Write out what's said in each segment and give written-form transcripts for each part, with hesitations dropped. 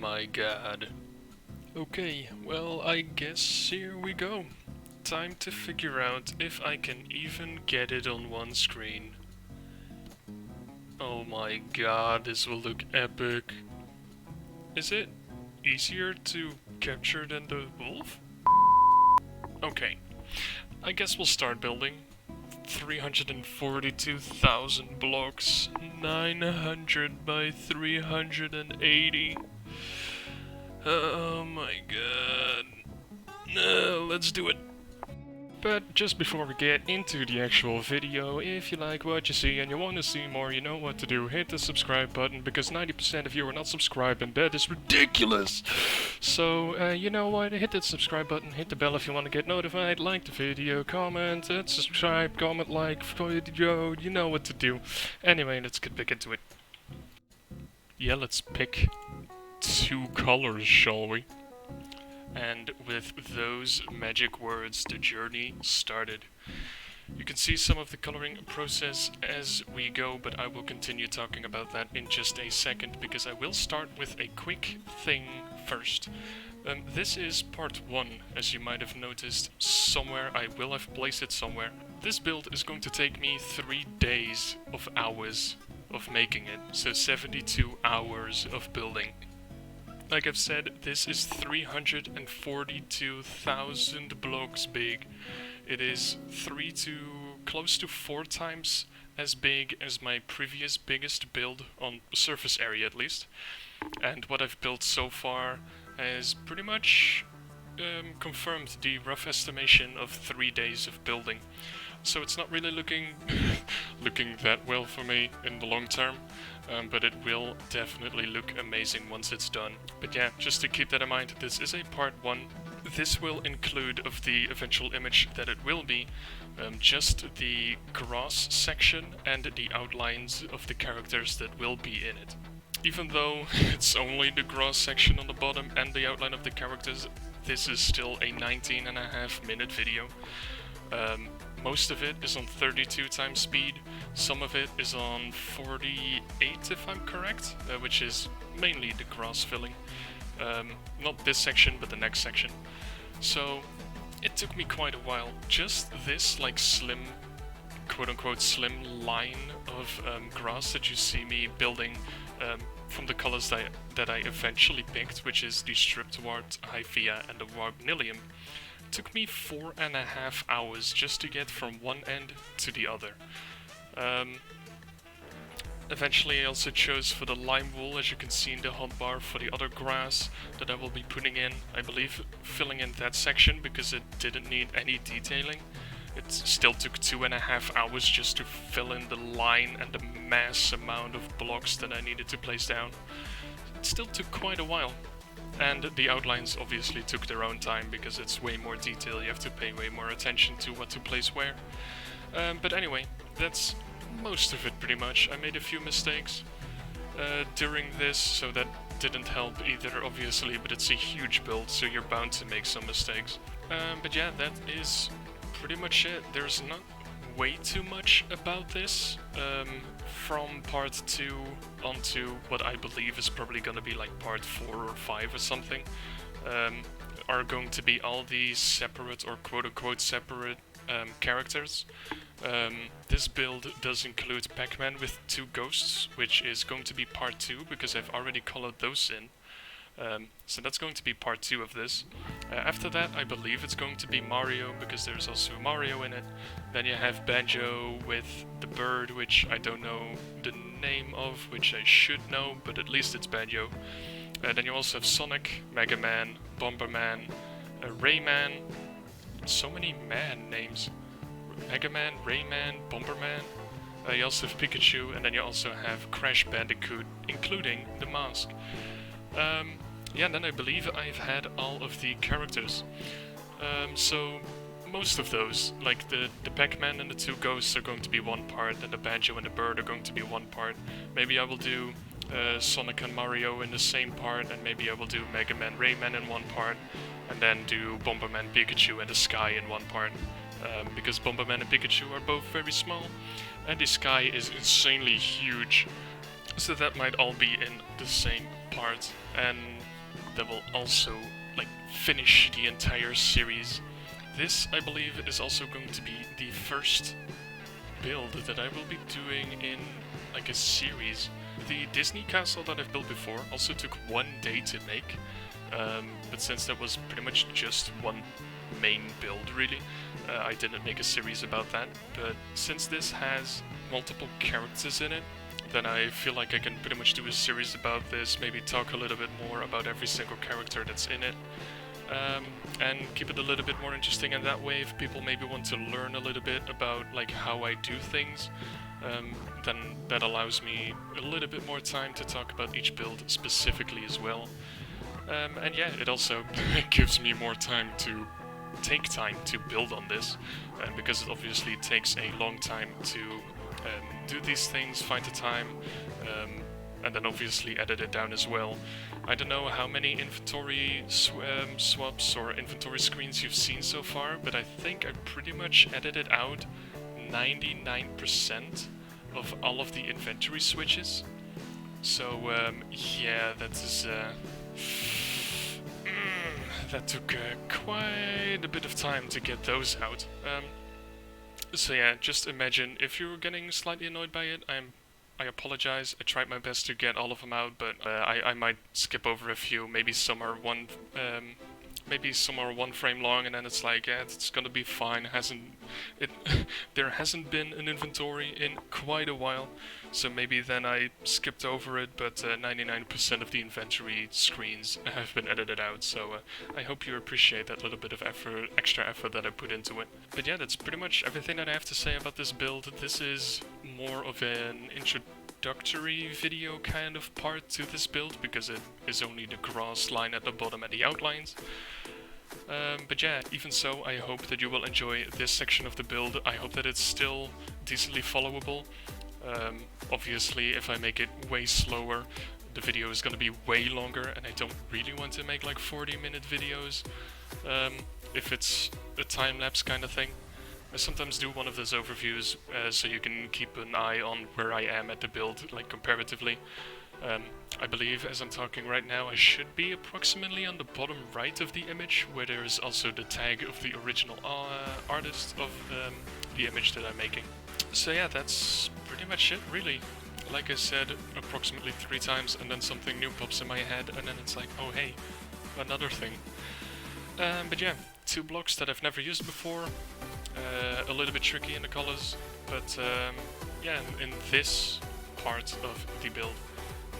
my god. Okay, well, I guess here we go. Time to figure out if I can even get it on one screen. Oh my god, this will look epic. Is it easier to capture than the wolf? Okay, I guess we'll start building. 342,000 blocks, 900 by 380. Oh my god. No, let's do it. But just before we get into the actual video, if you like what you see and you want to see more, you know what to do. Hit the subscribe button, because 90% of you are not subscribed, and that is ridiculous! So, you know what, hit that subscribe button, hit the bell if you want to get notified, like the video, comment, and subscribe, comment, like, video, you know what to do. Anyway, let's get back into it. Yeah, let's pick 2 colors, shall we? And with those magic words, the journey started. You can see some of the coloring process as we go, but I will continue talking about that in just a second, because I will start with a quick thing first. This is part 1, as you might have noticed somewhere. I will have placed it somewhere. This build is going to take me 3 days of hours of making it, so 72 hours of building. Like I've said, this is 342,000 blocks big. It is close to 4 times as big as my previous biggest build, on surface area at least. And what I've built so far has pretty much confirmed the rough estimation of 3 days of building. So it's not really looking that well for me in the long term, but it will definitely look amazing once it's done. But yeah, just to keep that in mind, this is a part 1. This will include of the eventual image that it will be, just the grass section and the outlines of the characters that will be in it. Even though it's only the grass section on the bottom and the outline of the characters, this is still a 19.5-minute video. Most of it is on 32 times speed, some of it is on 48 if I'm correct, which is mainly the grass filling. Not this section, but the next section. So it took me quite a while. Just this like slim, quote-unquote slim line of grass that you see me building from the colors that I eventually picked, which is the Striptwort, Hyphia and the Wagnillium. Took me 4.5 hours just to get from one end to the other. Eventually I also chose for the lime wool, as you can see in the hotbar, for the other grass that I will be putting in. I believe filling in that section because it didn't need any detailing. It still took 2.5 hours just to fill in the line and the mass amount of blocks that I needed to place down. It still took quite a while. And the outlines obviously took their own time, because it's way more detail, you have to pay way more attention to what to place where. But anyway, that's most of it pretty much. I made a few mistakes during this, so that didn't help either obviously, but it's a huge build, so you're bound to make some mistakes. But yeah, that is pretty much it. There's not way too much about this. From part 2 onto what I believe is probably gonna be like part 4 or 5 or something, are going to be all these separate or quote-unquote separate characters. This build does include PacMan with 2 ghosts, which is going to be part 2 because I've already colored those in. So that's going to be part 2 of this. After that, I believe it's going to be Mario, because there's also Mario in it. Then you have Banjo with the bird, which I don't know the name of, which I should know, but at least it's Banjo. Then you also have Sonic, Megaman, Bomberman, Rayman. So many man names. Megaman, Rayman, Bomberman. You also have Pikachu, and then you also have Crash Bandicoot, including the mask. Yeah, and then I believe I've had all of the characters. So most of those, like the PacMan and the 2 ghosts are going to be one part, and the Banjo and the bird are going to be one part. Maybe I will do Sonic and Mario in the same part, and maybe I will do Megaman, Rayman in one part, and then do Bomberman, Pikachu and the Sky in one part. Because Bomberman and Pikachu are both very small, and the Sky is insanely huge. So that might all be in the same part, and that will also like finish the entire series. This, I believe, is also going to be the first build that I will be doing in like a series. The Disney castle that I've built before also took 1 day to make, but since that was pretty much just one main build really, I didn't make a series about that. But since this has multiple characters in it, then I feel like I can pretty much do a series about this, maybe talk a little bit more about every single character that's in it, and keep it a little bit more interesting. And that way, if people maybe want to learn a little bit about like how I do things, then that allows me a little bit more time to talk about each build specifically as well. And yeah, it also gives me more time to take time to build on this, because it obviously takes a long time to do these things, find the time, and then obviously edit it down as well. I don't know how many inventory swaps or inventory screens you've seen so far, but I think I pretty much edited out 99% of all of the inventory switches. So yeah, that is that took quite a bit of time to get those out. So yeah, just imagine if you're getting slightly annoyed by it, I apologize. I tried my best to get all of them out, but I might skip over a few. Maybe some are one frame long, and then it's like, yeah, it's gonna be fine. There hasn't been an inventory in quite a while, so maybe then I skipped over it. But 99% of the inventory screens have been edited out. So I hope you appreciate that little bit of extra effort that I put into it. But yeah, that's pretty much everything that I have to say about this build. This is more of an introductory video kind of part to this build, because it is only the grass line at the bottom and the outlines. But yeah, even so, I hope that you will enjoy this section of the build. I hope that it's still decently followable. Obviously, if I make it way slower, the video is gonna be way longer, and I don't really want to make like 40-minute videos if it's a time-lapse kind of thing. I sometimes do one of those overviews so you can keep an eye on where I am at the build, like comparatively. I believe as I'm talking right now, I should be approximately on the bottom right of the image, where there is also the tag of the original artist of the image that I'm making. So yeah, that's pretty much it, really. Like I said, approximately 3 times, and then something new pops in my head, and then it's like, oh hey, another thing. But yeah, 2 blocks that I've never used before. A little bit tricky in the colors, but yeah, in this part of the build,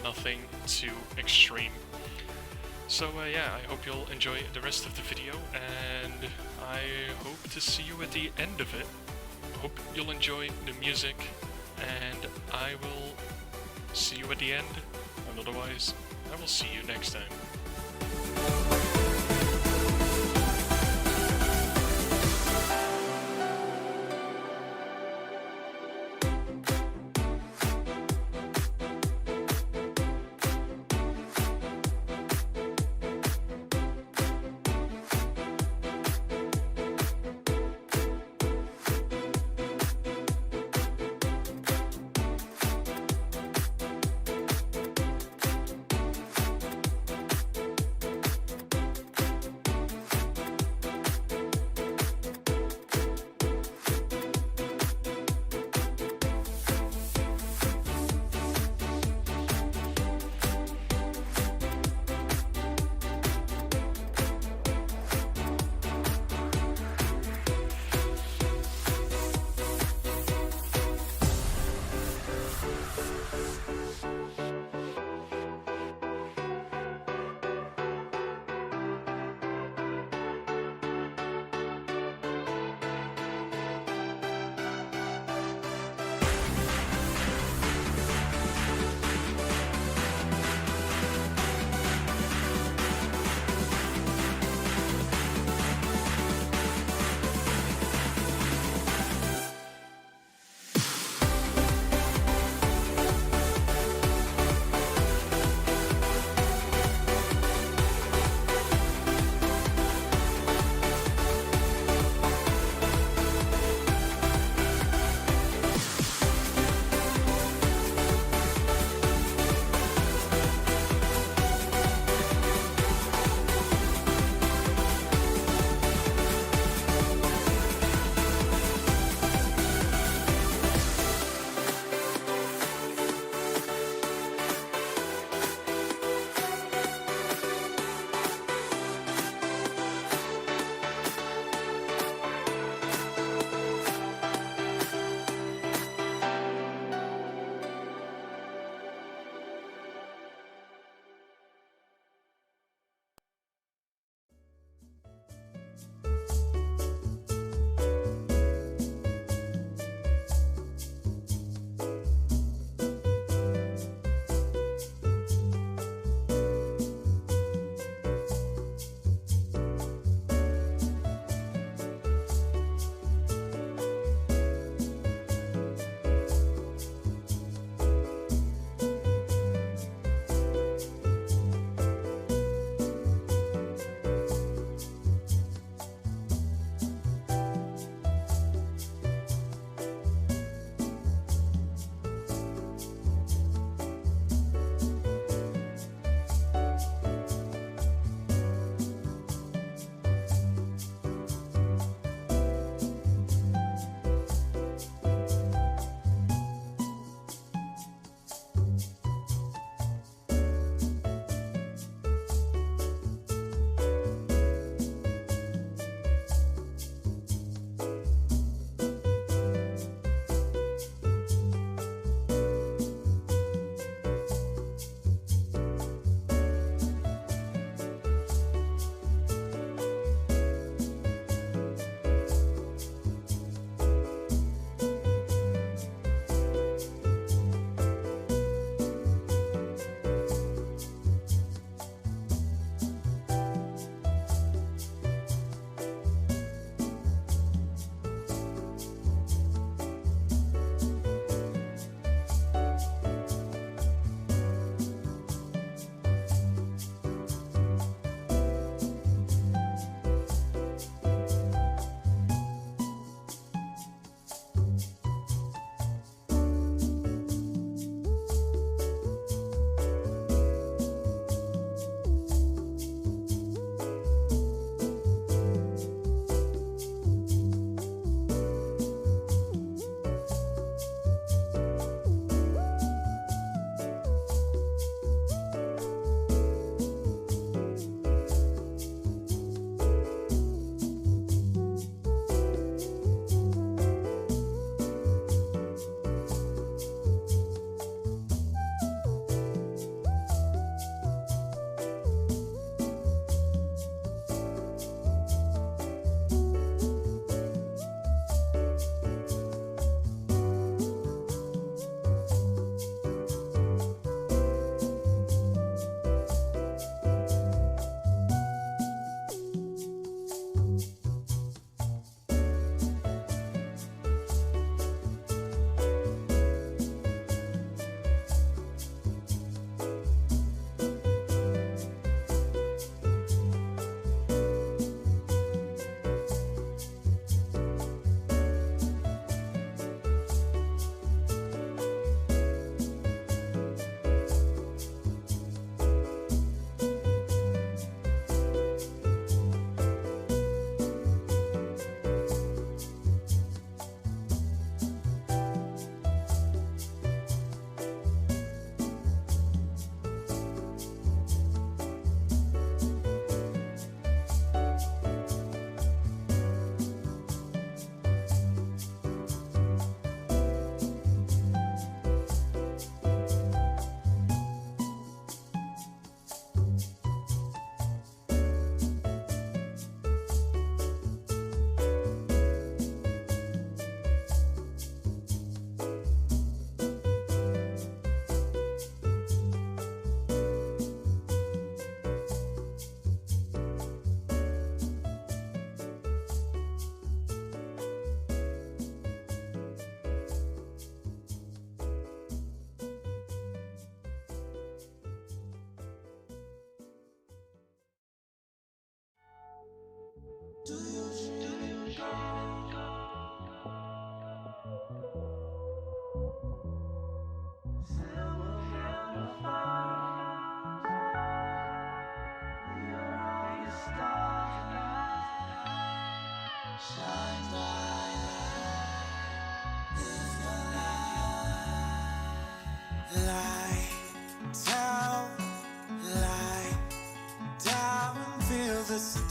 nothing too extreme. So yeah, I hope you'll enjoy the rest of the video, and I hope to see you at the end of it. Hope you'll enjoy the music, and I will see you at the end, and otherwise, I will see you next time.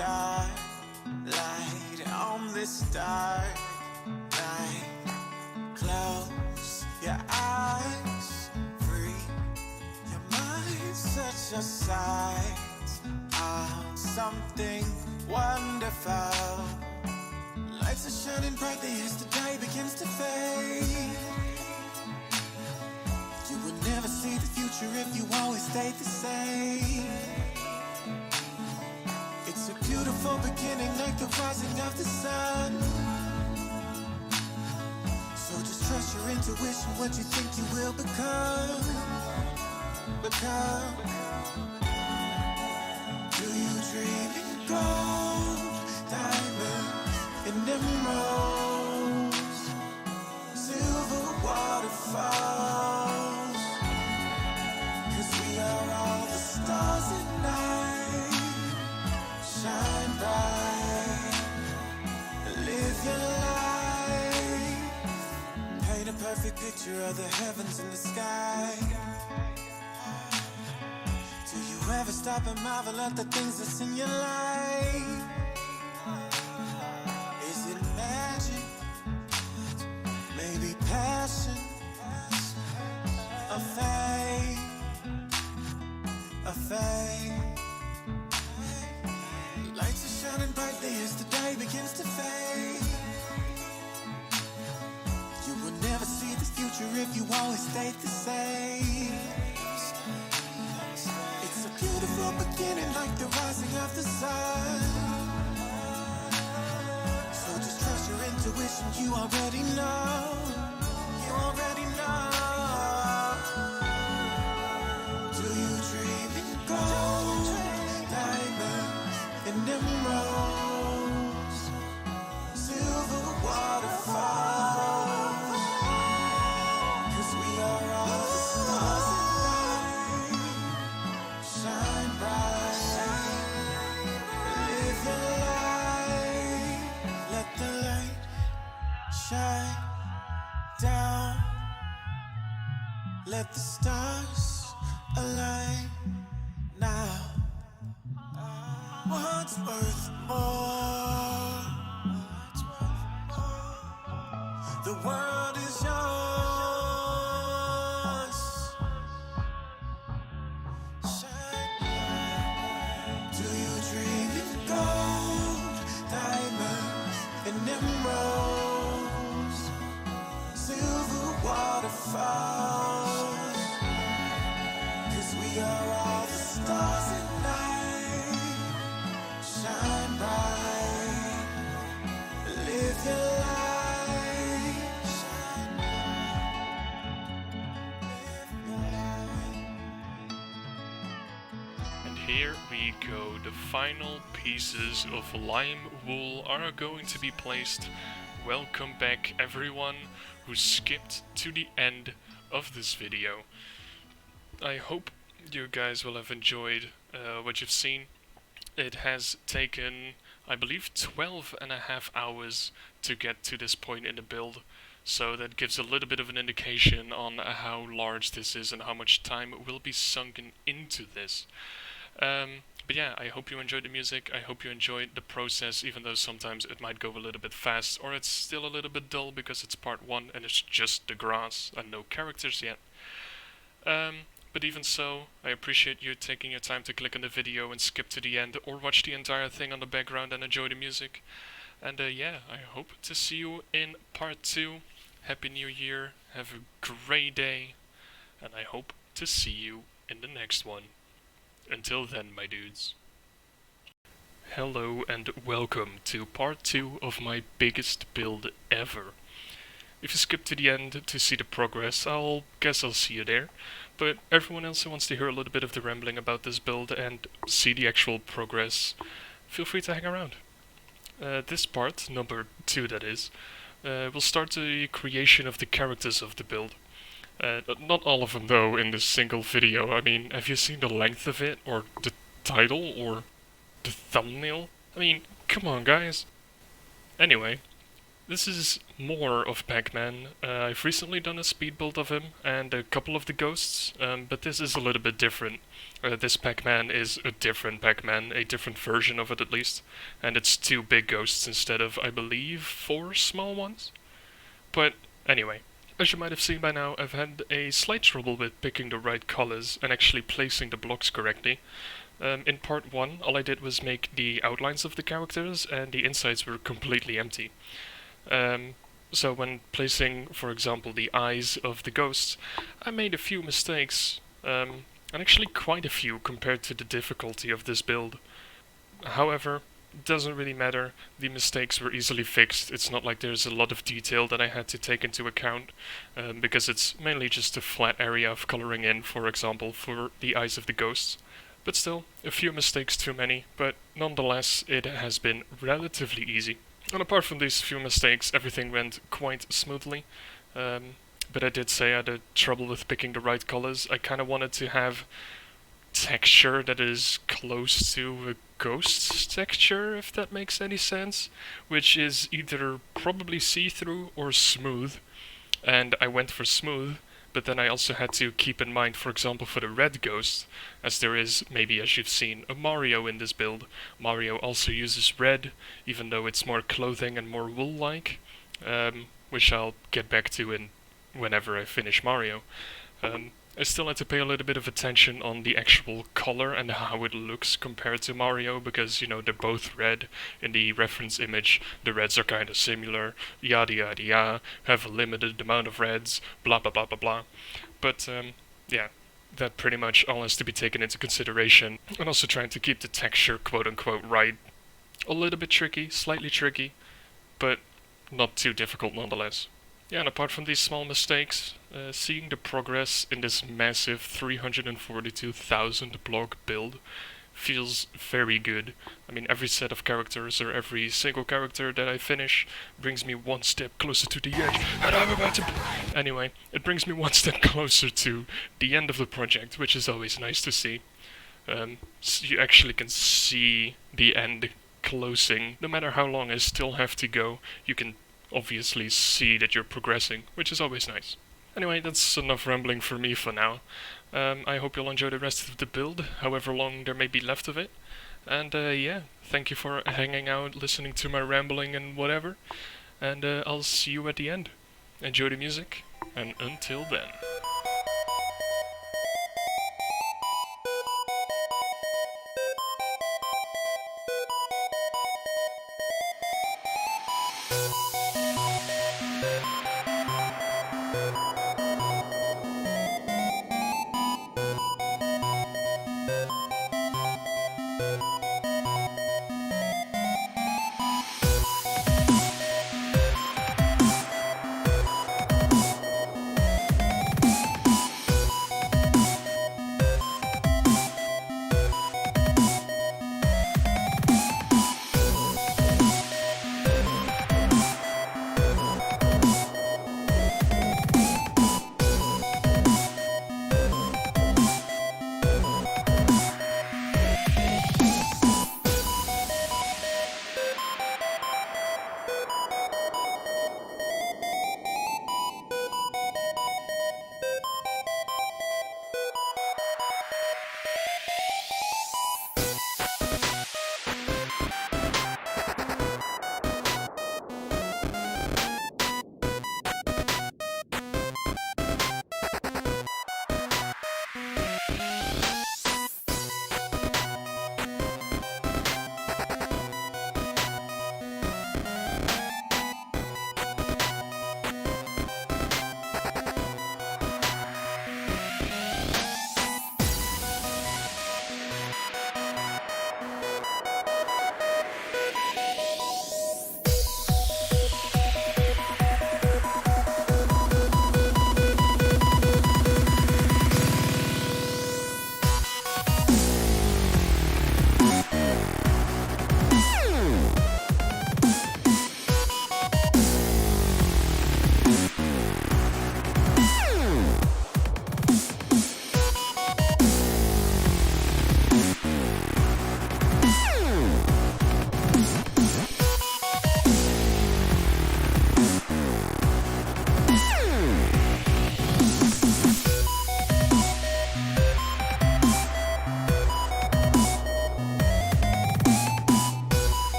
starlight on this dark night. Close your eyes, free your mind, such a sight of something wonderful. Lights are shining brightly as the day begins to fade. You will never see the future if you always stay the same. It's a beautiful beginning like the rising of the sun. So just trust your intuition, what you think you will become. Do you dream in gold, diamonds, and emeralds, silver waterfalls? 'Cause we are all the stars at night. Shine bright, live your life. Paint a perfect picture of the heavens and the sky. Do you ever stop and marvel at the things that's in your life? Is it magic? Maybe passion? A faith? A faith? Lights are shining brightly as the day begins to fade. You will never see the future if you always stay the same. It's a beautiful beginning like the rising of the sun. So just trust your intuition, you already know. You already know. Do you dream in gold, diamonds, and emeralds, silver waterfalls? 'Cause we are all the stars at night. Shine bright, live your life. Let the light shine down. Let the stars align now. What's worth more? The world is yours. Shine bright. Do you dream in gold, diamonds, and emeralds, silver waterfalls? 'Cause we are all the stars at night. Shine bright, live your life. Shine bright, live your life. And here we go. The final pieces of lime wool are going to be placed. Welcome back everyone who skipped to the end of this video. I hope you guys will have enjoyed what you've seen. It has taken, I believe, 12.5 hours to get to this point in the build, so that gives a little bit of an indication on how large this is and how much time will be sunken into this. But yeah, I hope you enjoyed the music, I hope you enjoyed the process, even though sometimes it might go a little bit fast, or it's still a little bit dull because it's part 1 and it's just the grass and no characters yet. But even so, I appreciate you taking your time to click on the video and skip to the end, or watch the entire thing on the background and enjoy the music. And yeah, I hope to see you in part 2. Happy New Year, have a great day, and I hope to see you in the next one. Until then, my dudes. Hello and welcome to part 2 of my biggest build ever. If you skip to the end to see the progress, guess I'll see you there. But everyone else who wants to hear a little bit of the rambling about this build and see the actual progress, feel free to hang around. This part, number 2 that is, will start the creation of the characters of the build. Not all of them though in this single video. I mean, have you seen the length of it, or the title, or the thumbnail? I mean, come on guys. Anyway, This is more of PacMan. I've recently done a speed build of him and a couple of the ghosts, but this is a little bit different. This PacMan is a different PacMan, a different version of it at least, and it's 2 big ghosts instead of, I believe, 4 small ones. But anyway, as you might have seen by now, I've had a slight trouble with picking the right colors and actually placing the blocks correctly. In part 1, all I did was make the outlines of the characters and the insides were completely empty. So when placing, for example, the eyes of the ghosts, I made a few mistakes, and actually quite a few compared to the difficulty of this build. However, it doesn't really matter, the mistakes were easily fixed. It's not like there's a lot of detail that I had to take into account, because it's mainly just a flat area of coloring in, for example, for the eyes of the ghosts. But still, a few mistakes too many, but nonetheless it has been relatively easy. And apart from these few mistakes, everything went quite smoothly. But I did say I had trouble with picking the right colors. I kind of wanted to have texture that is close to a ghost's texture, if that makes any sense, which is either probably see-through or smooth. And I went for smooth, but then I also had to keep in mind, for example, for the red ghost, as there is, maybe as you've seen, a Mario in this build. Mario also uses red, even though it's more clothing and more wool-like, which I'll get back to whenever I finish Mario. I still had to pay a little bit of attention on the actual color and how it looks compared to Mario, because, you know, they're both red. In the reference image, the reds are kind of similar, yada yada yada, have a limited amount of reds, blah blah blah blah blah. But, yeah, that pretty much all has to be taken into consideration, and also trying to keep the texture quote-unquote right. A little bit tricky, slightly tricky, but not too difficult nonetheless. Yeah, and apart from these small mistakes, seeing the progress in this massive 342,000 block build feels very good. I mean, every set of characters, or every single character that I finish, brings me one step closer to the edge, and I'm about to... Anyway, it brings me one step closer to the end of the project, which is always nice to see. So you actually can see the end closing. No matter how long I still have to go, you can obviously see that you're progressing, which is always nice. Anyway, that's enough rambling for me for now. I hope you'll enjoy the rest of the build, however long there may be left of it. And yeah, thank you for hanging out, listening to my rambling and whatever. And I'll see you at the end. Enjoy the music, and until then.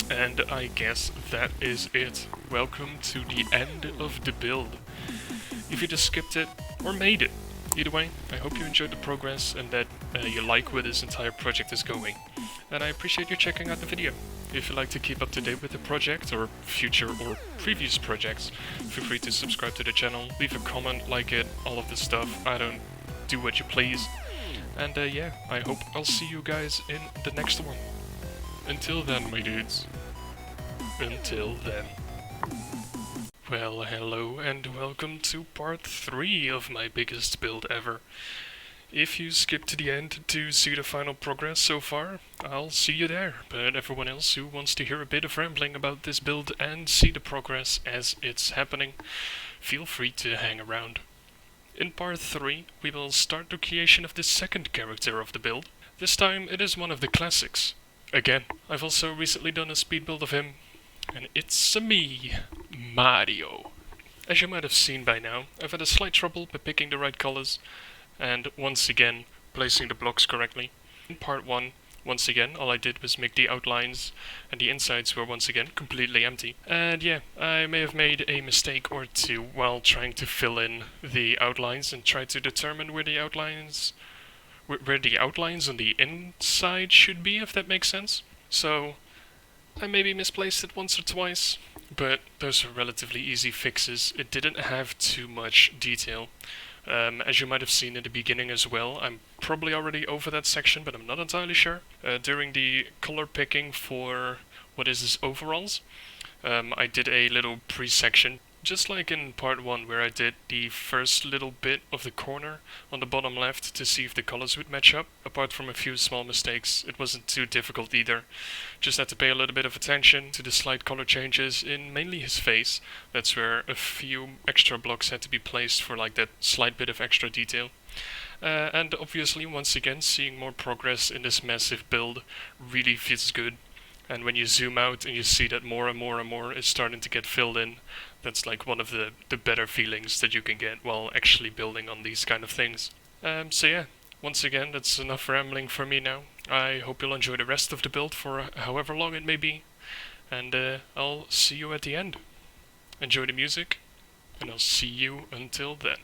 And I guess that is it. Welcome to the end of the build. If you just skipped it, or made it, either way, I hope you enjoyed the progress and that you like where this entire project is going. And I appreciate you checking out the video. If you'd like to keep up to date with the project, or future or previous projects, feel free to subscribe to the channel, leave a comment, like it, all of this stuff. I don't do what you please. And yeah, I hope I'll see you guys in the next one. Until then, my dudes. Until then. Well, hello and welcome to part 3 of my biggest build ever. If you skip to the end to see the final progress so far, I'll see you there. But everyone else who wants to hear a bit of rambling about this build and see the progress as it's happening, feel free to hang around. In part 3, we will start the creation of the second character of the build. This time it is one of the classics. Again, I've also recently done a speed build of him, and it's me, Mario. As you might have seen by now, I've had a slight trouble by picking the right colors, and once again, placing the blocks correctly. In part 1, once again, all I did was make the outlines, and the insides were once again completely empty. And yeah, I may have made a mistake or two while trying to fill in the outlines and try to determine where the outlines on the inside should be, if that makes sense. So, I maybe misplaced it once or twice, but those are relatively easy fixes. It didn't have too much detail. As you might have seen in the beginning as well, I'm probably already over that section, but I'm not entirely sure. During the color picking for what is this overalls, I did a little pre-section, just like in part 1 where I did the first little bit of the corner on the bottom left to see if the colors would match up. Apart from a few small mistakes, it wasn't too difficult either. Just had to pay a little bit of attention to the slight color changes in mainly his face. That's where a few extra blocks had to be placed for like that slight bit of extra detail. And obviously, once again, seeing more progress in this massive build really feels good. And when you zoom out and you see that more and more and more is starting to get filled in, that's like one of the better feelings that you can get while actually building on these kind of things. So yeah, once again, that's enough rambling for me now. I hope you'll enjoy the rest of the build for however long it may be. And I'll see you at the end. Enjoy the music, and I'll see you until then.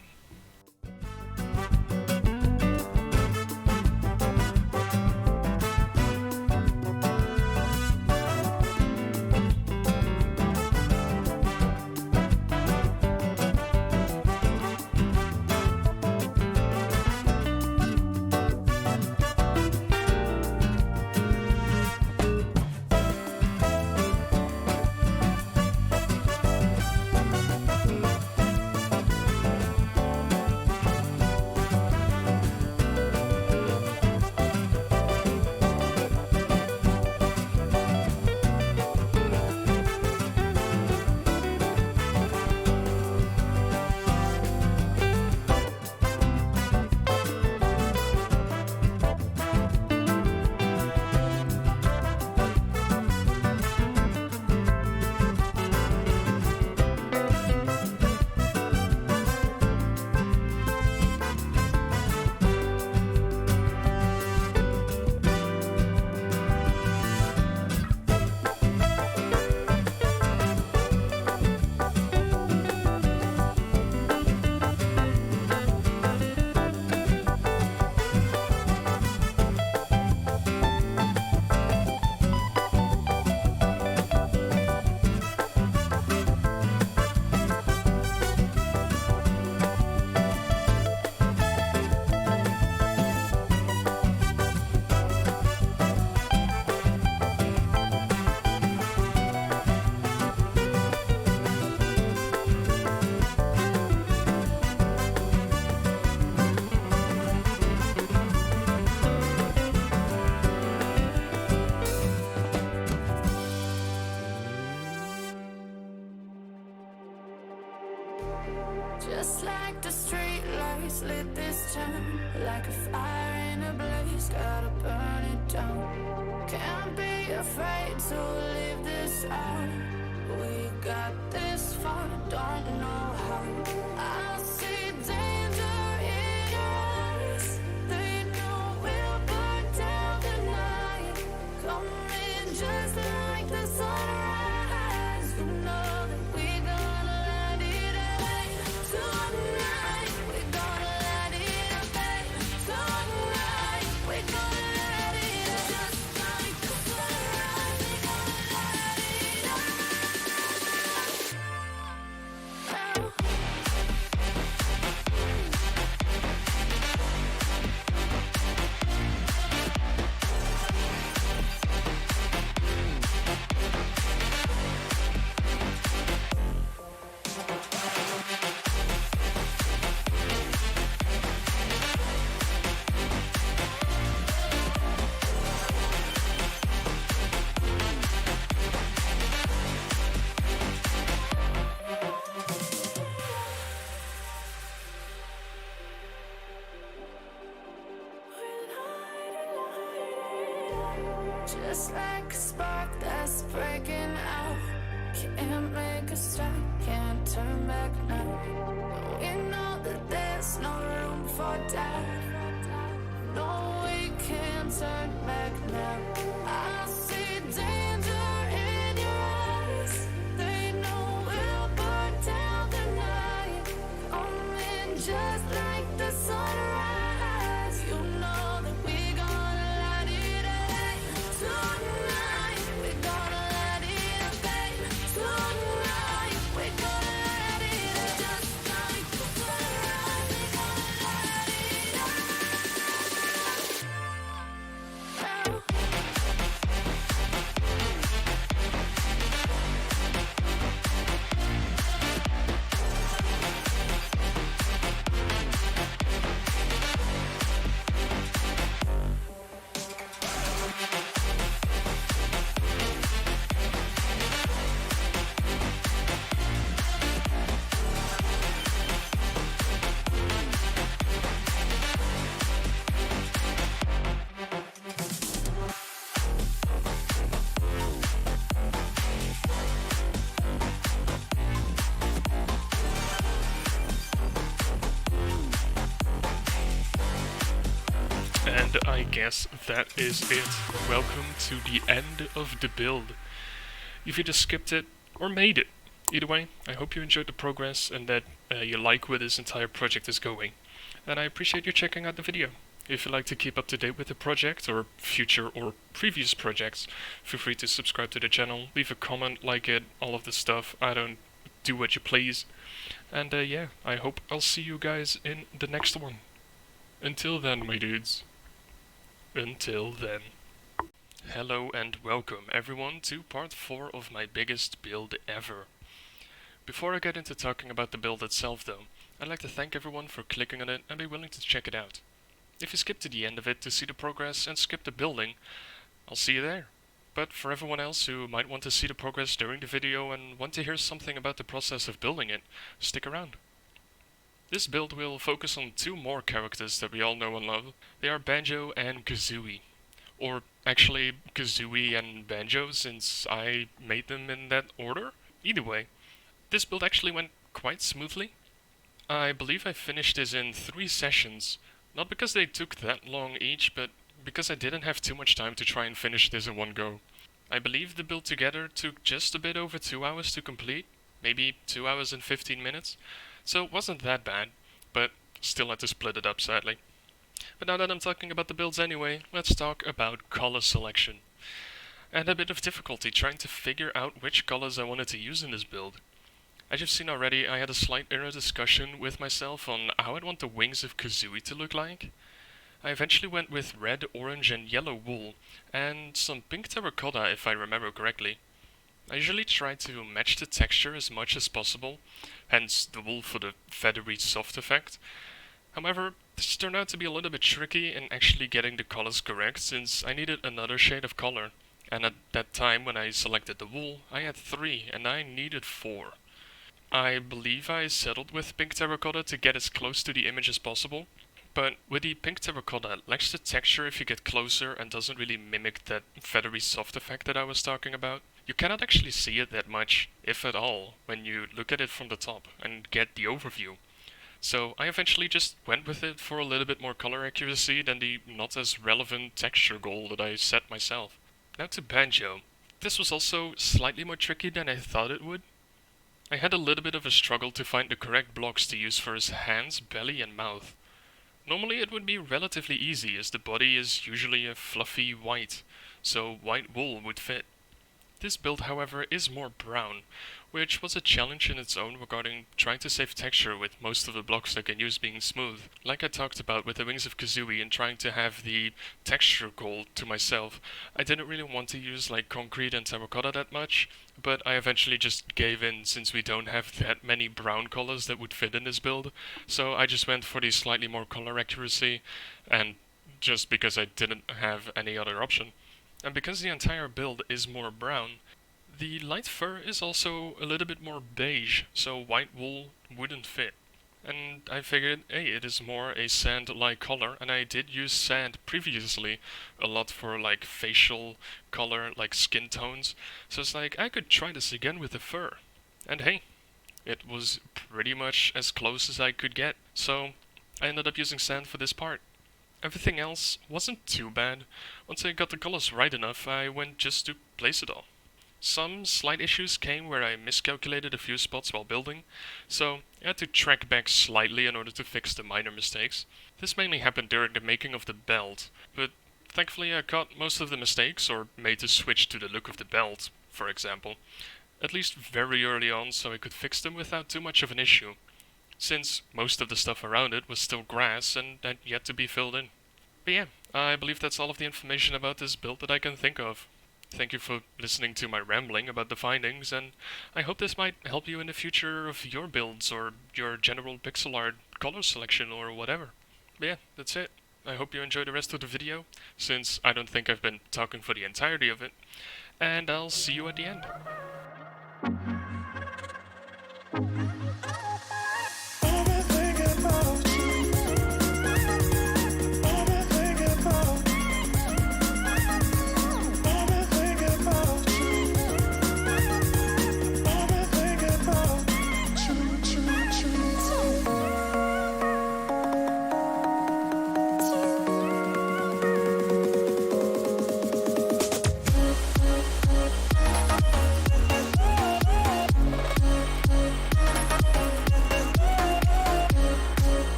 Just like the street lights lit this town, like a fire in a blaze, gotta burn it down. Can't be afraid to leave this out. We got this far, don't know how. I see danger in us. They know we'll burn down the night. Coming just like the sun. just like a spark that's breaking out. Can't make a stop, can't turn back now. We know that there's no room for doubt. No, we can't turn back now. I see danger in your eyes. They know we'll burn down the night. Coming just like the sunrise. You know that we're gonna light it up tonight. We're gonna light it up, babe. Tonight we're gonna light it up just like the sunrise. We're gonna light it up. And I guess that is it. Welcome to the end of the build. You've either skipped it or made it. Either way, I hope you enjoyed the progress and that you like where this entire project is going. And I appreciate you checking out the video. If you'd like to keep up to date with the project or future or previous projects, feel free to subscribe to the channel, leave a comment, like it, all of this stuff. I don't do what you please. And yeah, I hope I'll see you guys in the next one. Until then, my dudes. Until then. Hello and welcome everyone to part 4 of my biggest build ever. Before I get into talking about the build itself though, I'd like to thank everyone for clicking on it and be willing to check it out. If you skip to the end of it to see the progress and skip the building, I'll see you there. But for everyone else who might want to see the progress during the video and want to hear something about the process of building it, stick around. This build will focus on 2 more characters that we all know and love. They are Banjo and Kazooie. Or actually Kazooie and Banjo, since I made them in that order. Either way, this build actually went quite smoothly. I believe I finished this in 3 sessions. Not because they took that long each, but because I didn't have too much time to try and finish this in one go. I believe the build together took just a bit over 2 hours to complete. Maybe 2 hours and 15 minutes. So it wasn't that bad, but still had to split it up sadly. But now that I'm talking about the builds anyway, let's talk about color selection. I had a bit of difficulty trying to figure out which colors I wanted to use in this build. As you've seen already, I had a slight inner discussion with myself on how I'd want the wings of Kazooie to look like. I eventually went with red, orange and yellow wool, and some pink terracotta if I remember correctly. I usually try to match the texture as much as possible, hence the wool for the feathery soft effect. However, this turned out to be a little bit tricky in actually getting the colors correct, since I needed another shade of color. And at that time when I selected the wool, I had 3 and I needed 4. I believe I settled with pink terracotta to get as close to the image as possible. But with the pink terracotta, it lacks the texture if you get closer and doesn't really mimic that feathery soft effect that I was talking about. You cannot actually see it that much, if at all, when you look at it from the top and get the overview. So I eventually just went with it for a little bit more color accuracy than the not as relevant texture goal that I set myself. Now to Banjo. This was also slightly more tricky than I thought it would. I had a little bit of a struggle to find the correct blocks to use for his hands, belly and mouth. Normally it would be relatively easy as the body is usually a fluffy white, so white wool would fit. This build, however, is more brown, which was a challenge in its own regarding trying to save texture with most of the blocks I can use being smooth. Like I talked about with the wings of Kazooie and trying to have the texture goal to myself, I didn't really want to use like concrete and terracotta that much, but I eventually just gave in since we don't have that many brown colors that would fit in this build, so I just went for the slightly more color accuracy, and just because I didn't have any other option. And because the entire build is more brown, the light fur is also a little bit more beige, so white wool wouldn't fit. And I figured, hey, it is more a sand-like color, and I did use sand previously a lot for like facial color, like skin tones. So it's like, I could try this again with the fur. And hey, it was pretty much as close as I could get. So I ended up using sand for this part. Everything else wasn't too bad. Once I got the colors right enough, I went just to place it all. Some slight issues came where I miscalculated a few spots while building, so I had to track back slightly in order to fix the minor mistakes. This mainly happened during the making of the belt, but thankfully I caught most of the mistakes, or made the switch to the look of the belt, for example, at least very early on, so I could fix them without too much of an issue, since most of the stuff around it was still grass and had yet to be filled in. But yeah, I believe that's all of the information about this build that I can think of. Thank you for listening to my rambling about the findings, and I hope this might help you in the future of your builds or your general pixel art color selection or whatever. But yeah, that's it. I hope you enjoy the rest of the video, since I don't think I've been talking for the entirety of it, and I'll see you at the end.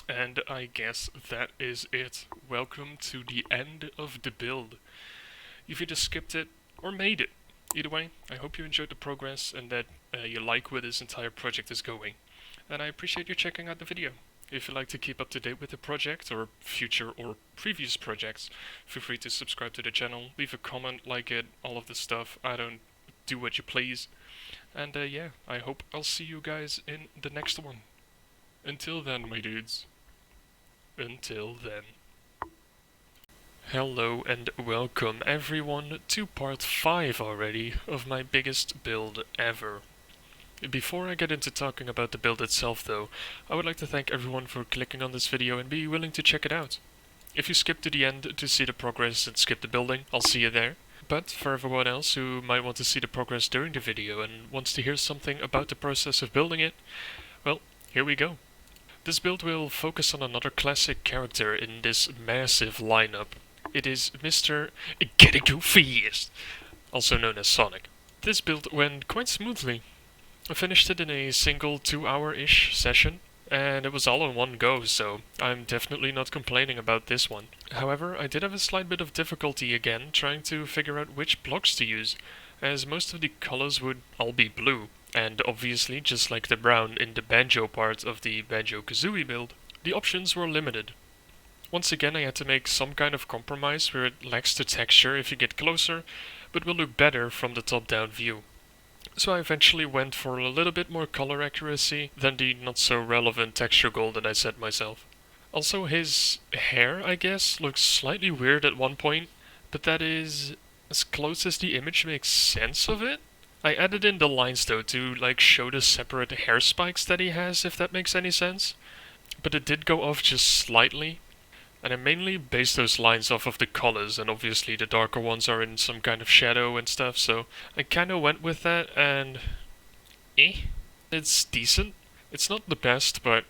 And I guess that is it. Welcome to the end of the build. You've either skipped it or made it. Either way, I hope you enjoyed the progress and that you like where this entire project is going. And I appreciate you checking out the video. If you'd like to keep up to date with the project or future or previous projects, feel free to subscribe to the channel, leave a comment, like it, all of this stuff. I don't do what you please. And yeah, I hope I'll see you guys in the next one. Until then, my dudes. Until then. Hello and welcome everyone to part 5 already of my biggest build ever. Before I get into talking about the build itself though, I would like to thank everyone for clicking on this video and be willing to check it out. If you skip to the end to see the progress and skip the building, I'll see you there. But for everyone else who might want to see the progress during the video and wants to hear something about the process of building it, well, here we go. This build will focus on another classic character in this massive lineup. It is Mr. Getting Too Fast, also known as Sonic. This build went quite smoothly. I finished it in a single 2-hour-ish session, and it was all in one go, so I'm definitely not complaining about this one. However, I did have a slight bit of difficulty again trying to figure out which blocks to use, as most of the colors would all be blue, and obviously, just like the brown in the Banjo part of the Banjo Kazooie build, the options were limited. Once again, I had to make some kind of compromise where it lacks the texture if you get closer, but will look better from the top-down view. So I eventually went for a little bit more color accuracy than the not so relevant texture goal that I set myself. Also, his hair, I guess, looks slightly weird at one point, but that is as close as the image makes sense of it. I added in the lines though to show the separate hair spikes that he has, if that makes any sense. But it did go off just slightly, and I mainly based those lines off of the colors, and obviously the darker ones are in some kind of shadow and stuff, so I kinda went with that, and it's decent. It's not the best, but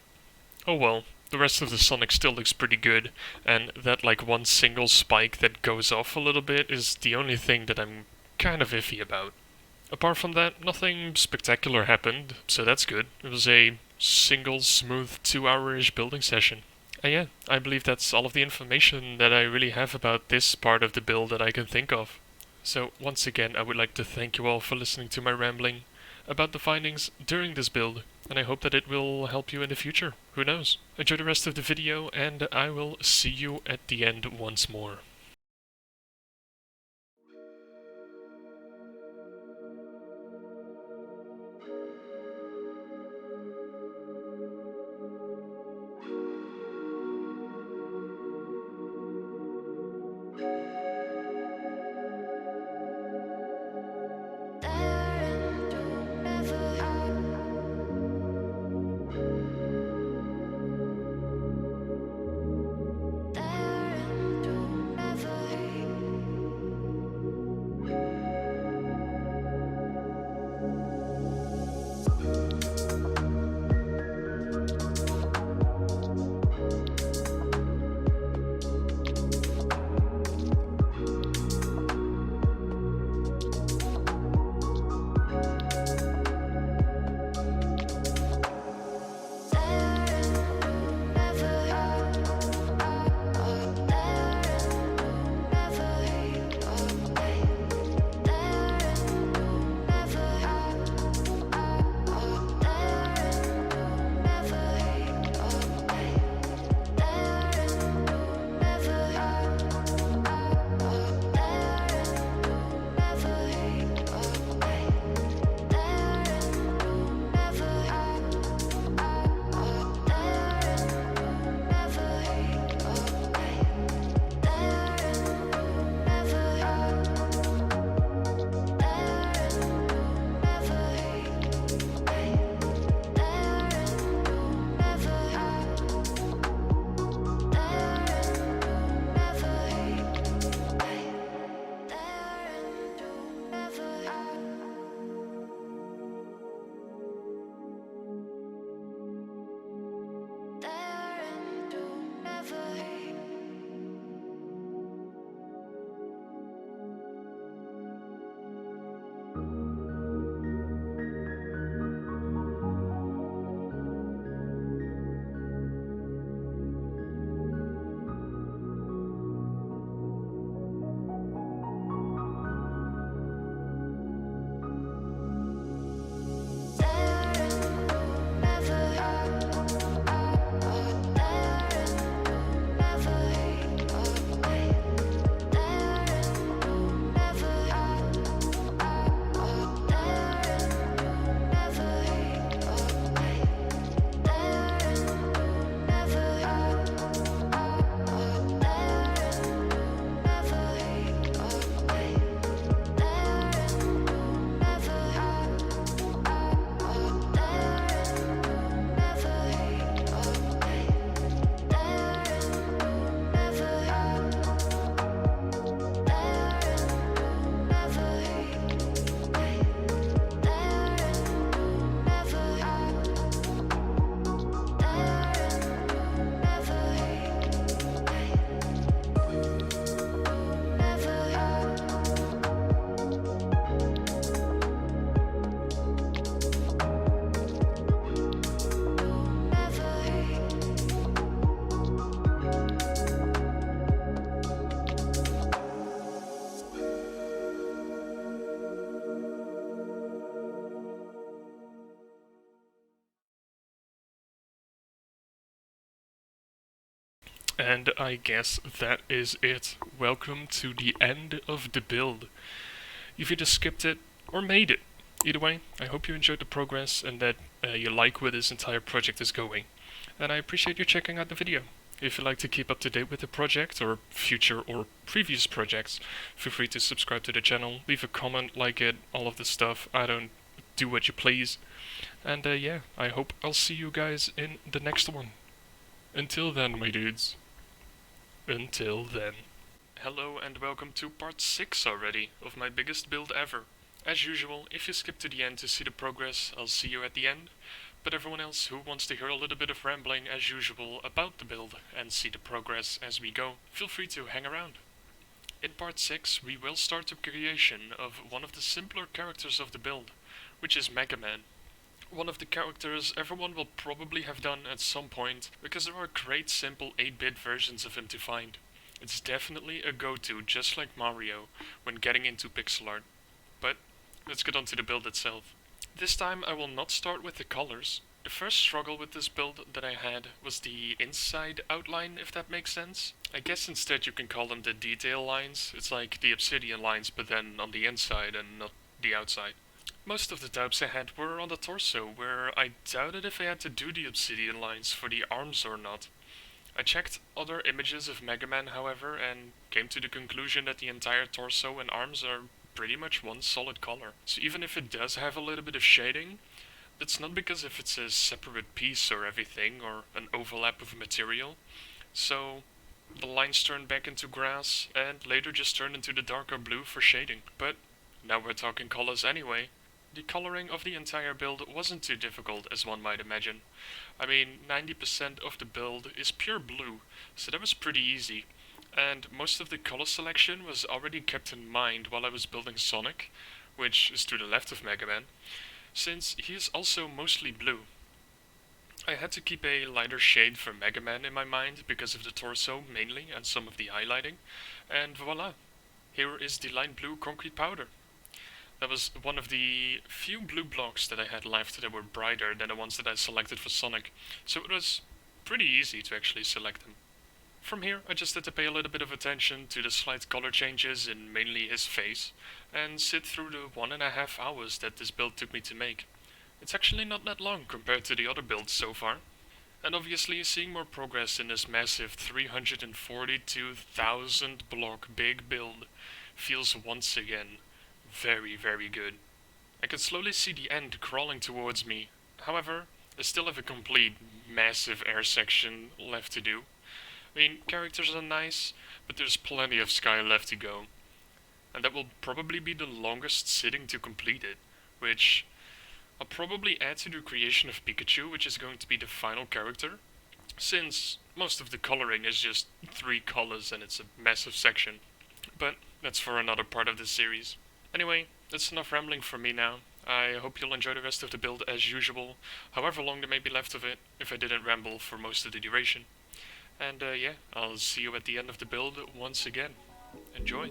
oh well. The rest of the Sonic still looks pretty good, and that one single spike that goes off a little bit is the only thing that I'm kind of iffy about. Apart from that, nothing spectacular happened, so that's good. It was a single, smooth 2-hour-ish building session. And yeah, I believe that's all of the information that I really have about this part of the build that I can think of. So once again, I would like to thank you all for listening to my rambling about the findings during this build, and I hope that it will help you in the future. Who knows? Enjoy the rest of the video, and I will see you at the end once more. And I guess that is it. Welcome to the end of the build. You've either skipped it or made it. Either way, I hope you enjoyed the progress and that you like where this entire project is going. And I appreciate you checking out the video. If you'd like to keep up to date with the project or future or previous projects, feel free to subscribe to the channel, leave a comment, like it, all of this stuff. I don't do what you please. And yeah, I hope I'll see you guys in the next one. Until then, my dudes. Until then. Hello and welcome to part 6 already of my biggest build ever. As usual, if you skip to the end to see the progress, I'll see you at the end. But everyone else who wants to hear a little bit of rambling as usual about the build and see the progress as we go, feel free to hang around. In part 6 we will start the creation of one of the simpler characters of the build, which is Megaman. One of the characters everyone will probably have done at some point, because there are great simple 8-bit versions of him to find. It's definitely a go-to, just like Mario, when getting into pixel art. But let's get on to the build itself. This time I will not start with the colors. The first struggle with this build that I had was the inside outline, if that makes sense. I guess instead you can call them the detail lines. It's like the obsidian lines, but then on the inside and not the outside. Most of the doubts I had were on the torso, where I doubted if I had to do the obsidian lines for the arms or not. I checked other images of Megaman, however, and came to the conclusion that the entire torso and arms are pretty much one solid color. So even if it does have a little bit of shading, that's not because if it's a separate piece or everything, or an overlap of material. So the lines turn back into grass, and later just turn into the darker blue for shading. But now we're talking colors anyway. The coloring of the entire build wasn't too difficult, as one might imagine. I mean, 90% of the build is pure blue, so that was pretty easy. And most of the color selection was already kept in mind while I was building Sonic, which is to the left of Megaman, since he is also mostly blue. I had to keep a lighter shade for Megaman in my mind because of the torso mainly and some of the highlighting, and voila, here is the light blue concrete powder. That was one of the few blue blocks that I had left that were brighter than the ones that I selected for Sonic, so it was pretty easy to actually select them. From here, I just had to pay a little bit of attention to the slight color changes in mainly his face, and sit through the 1.5 hours that this build took me to make. It's actually not that long compared to the other builds so far. And obviously, seeing more progress in this massive 342,000 block big build feels once again very, very good. I can slowly see the end crawling towards me. However, I still have a complete massive air section left to do. I mean, characters are nice, but there's plenty of sky left to go. And that will probably be the longest sitting to complete it, which I'll probably add to the creation of Pikachu, which is going to be the final character, since most of the coloring is just 3 colors and it's a massive section. But that's for another part of this series. Anyway, that's enough rambling from me now. I hope you'll enjoy the rest of the build as usual, however long there may be left of it, if I didn't ramble for most of the duration. And yeah, I'll see you at the end of the build once again. Enjoy!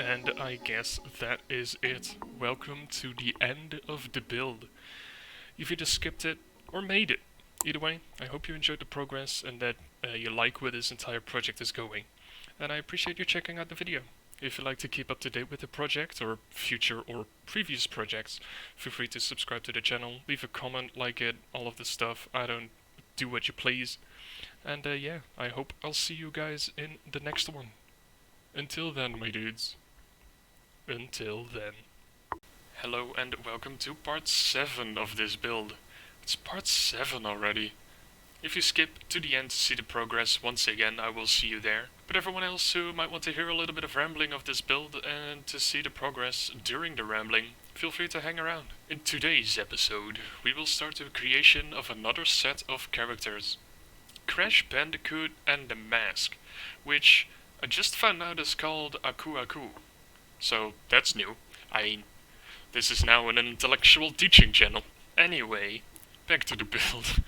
And I guess that is it. Welcome to the end of the build. You've either skipped it or made it. Either way, I hope you enjoyed the progress and that you like where this entire project is going. And I appreciate you checking out the video. If you'd like to keep up to date with the project or future or previous projects, feel free to subscribe to the channel, leave a comment, like it, all of this stuff. I don't do what you please. And yeah, I hope I'll see you guys in the next one. Until then, my dudes. Until then. Hello and welcome to part 7 of this build. It's part 7 already. If you skip to the end to see the progress, once again I will see you there. But everyone else who might want to hear a little bit of rambling of this build and to see the progress during the rambling, feel free to hang around. In today's episode, we will start the creation of another set of characters. Crash Bandicoot and the Mask, which I just found out is called Aku Aku. So that's new. This is now an intellectual teaching channel. Anyway, back to the build.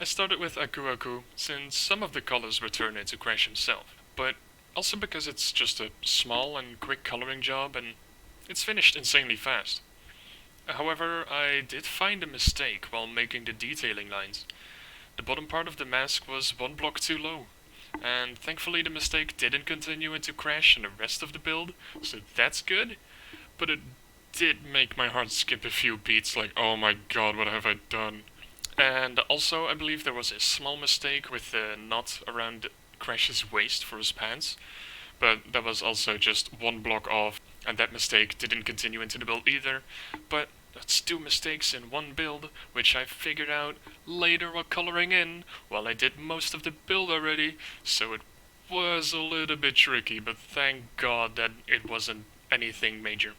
I started with Aku Aku since some of the colors were turned into Crash himself, but also because it's just a small and quick coloring job and it's finished insanely fast. However, I did find a mistake while making the detailing lines. The bottom part of the mask was one block too low, and thankfully the mistake didn't continue into Crash and the rest of the build, so that's good, but it did make my heart skip a few beats, like, oh my god, what have I done? And also, I believe there was a small mistake with the knot around Crash's waist for his pants, but that was also just one block off, and that mistake didn't continue into the build either. But that's 2 mistakes in one build, which I figured out later while coloring in, while I did most of the build already, so it was a little bit tricky, but thank god that it wasn't anything major.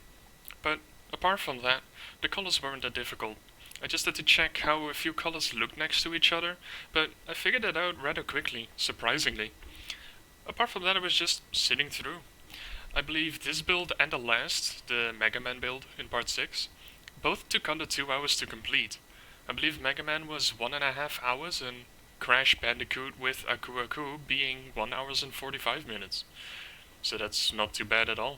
But apart from that, the colors weren't that difficult. I just had to check how a few colors looked next to each other, but I figured it out rather quickly, surprisingly. Apart from that, I was just sitting through. I believe this build and the last, the Megaman build in part 6, both took under 2 hours to complete. I believe Megaman was 1.5 hours and Crash Bandicoot with Aku Aku being 1 hour and 45 minutes. So that's not too bad at all.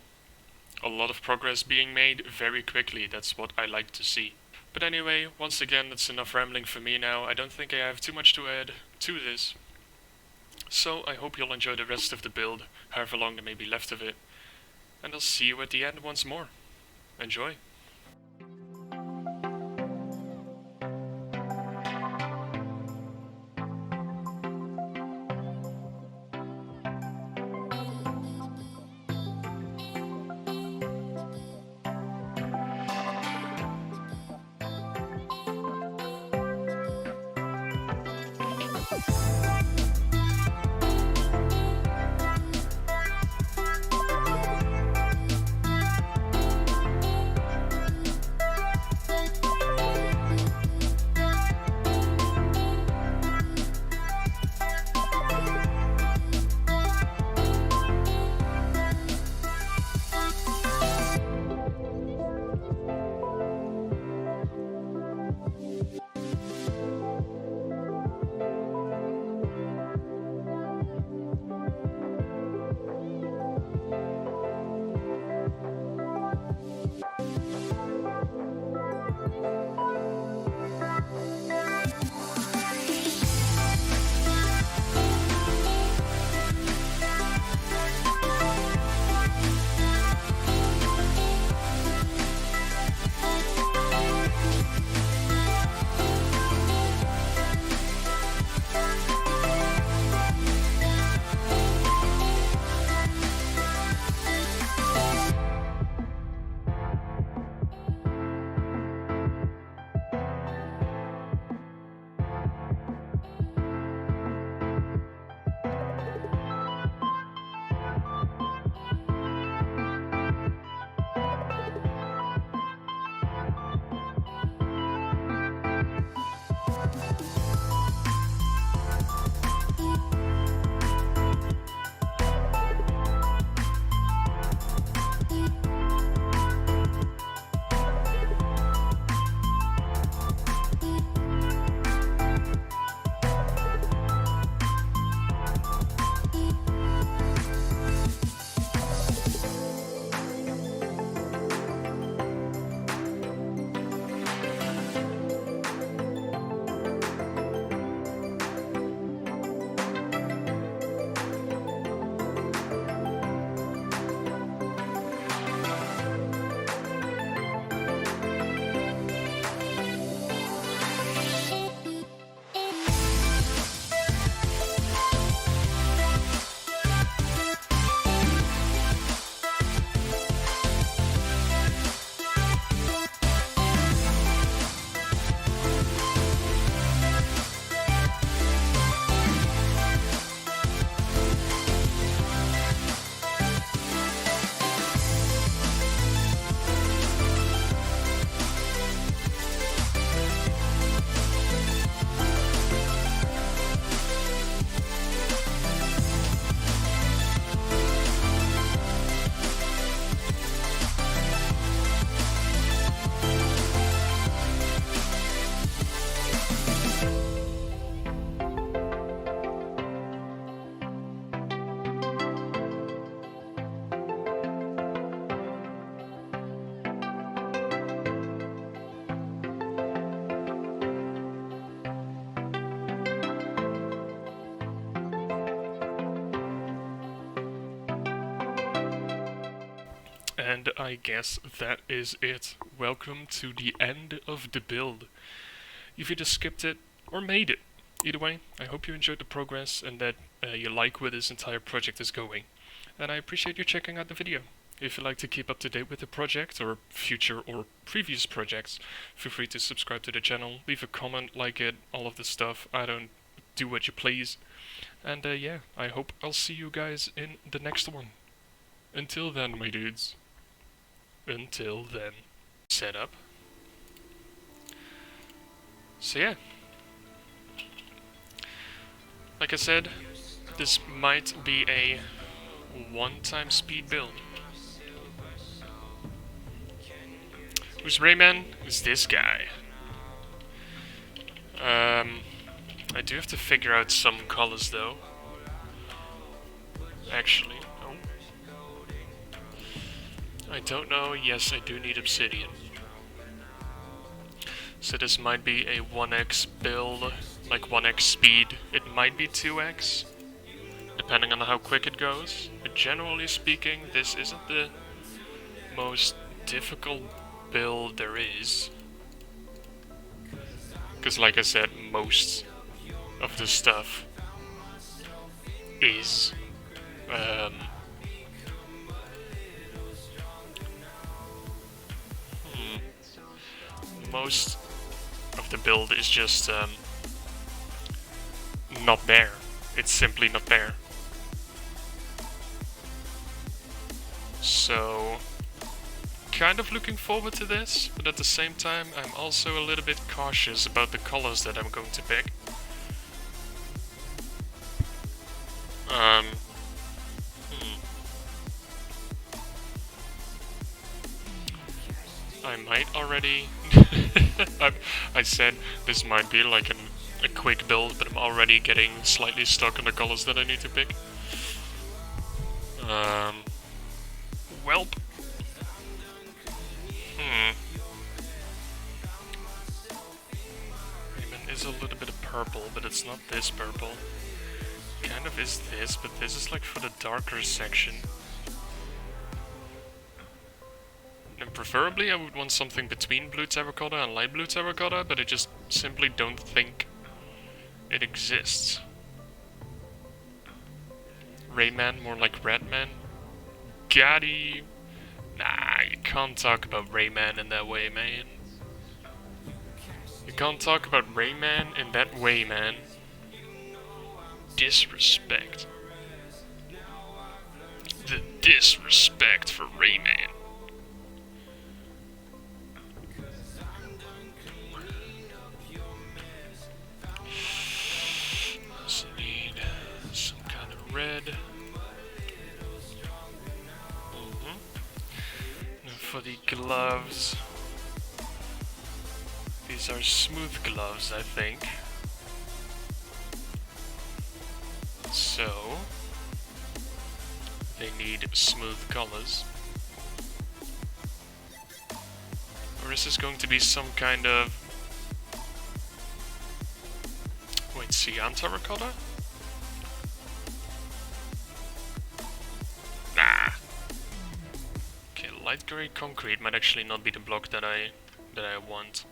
A lot of progress being made very quickly, that's what I like to see. But anyway, once again, that's enough rambling for me now. I don't think I have too much to add to this. So I hope you'll enjoy the rest of the build, however long there may be left of it. And I'll see you at the end once more. Enjoy! And I guess that is it. Welcome to the end of the build. You've either skipped it or made it. Either way, I hope you enjoyed the progress and that you like where this entire project is going. And I appreciate you checking out the video. If you'd like to keep up to date with the project or future or previous projects, feel free to subscribe to the channel, leave a comment, like it, all of this stuff. I don't do what you please. And yeah, I hope I'll see you guys in the next one. Until then, my dudes. Until then. Set up. So yeah. Like I said, this might be a one-time speed build. Who's Rayman? Who's this guy? I do have to figure out some colors though. Actually, oh. I don't know. Yes, I do need obsidian. So this might be a 1x build, like 1x speed. It might be 2x, depending on how quick it goes. But generally speaking, this isn't the most difficult build there is. Because like I said, most of the stuff is most of the build is just not there. It's simply not there. So kind of looking forward to this, but at the same time I'm also a little bit cautious about the colors that I'm going to pick. I might already... I said this might be like a quick build, but I'm already getting slightly stuck on the colors that I need to pick. Welp. Rayman is a little bit of purple, but it's not this purple. Kind of is this, but this is like for the darker section. And preferably I would want something between blue terracotta and light blue terracotta, but I just simply don't think it exists. Rayman, more like Redman. Gaddy. Nah, you can't talk about Rayman in that way, man. You can't talk about Rayman in that way, man. Disrespect. The disrespect for Rayman. Also need some kind of red. Now for the gloves. These are smooth gloves, I think. So they need smooth colors. Or is this going to be some kind of... Wait, cyan terracotta? Nah. Okay, light gray concrete might actually not be the block that I want.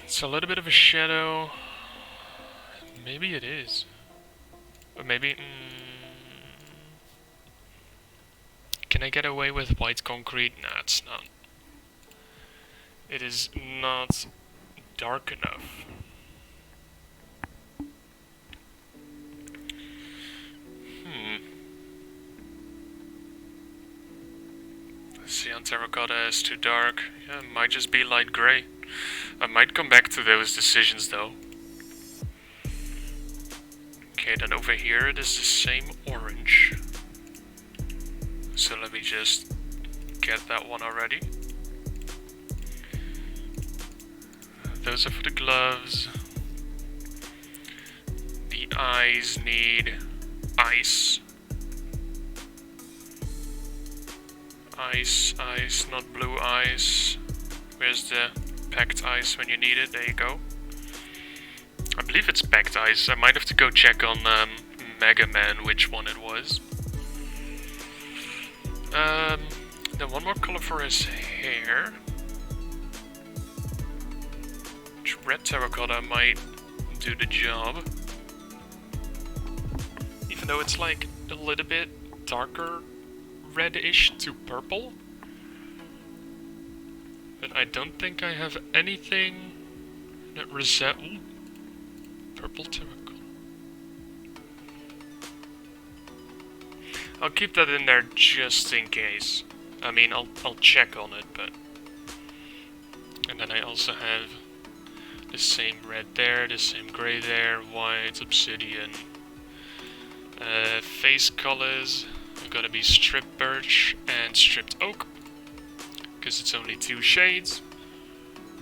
It's a little bit of a shadow. Maybe it is. Or maybe... Can I get away with white concrete? Nah, it's not. It is not dark enough. Cyan terracotta is too dark. Yeah, it might just be light gray. I might come back to those decisions though. Okay, then over here it is the same orange. So let me just get that one already. Those are for the gloves. The eyes need ice. Ice, ice, not blue ice. Where's the packed ice when you need it? There you go. I believe it's packed ice. I might have to go check on Megaman which one it was. Then one more color for his hair. Which red terracotta might do the job. Even though it's like a little bit darker reddish to purple. But I don't think I have anything that resembles purple terracotta. I'll keep that in there just in case. I mean, I'll check on it, but... And then I also have the same red there, the same gray there, white, obsidian. Face colors are gonna be stripped birch and stripped oak. Because it's only 2 shades.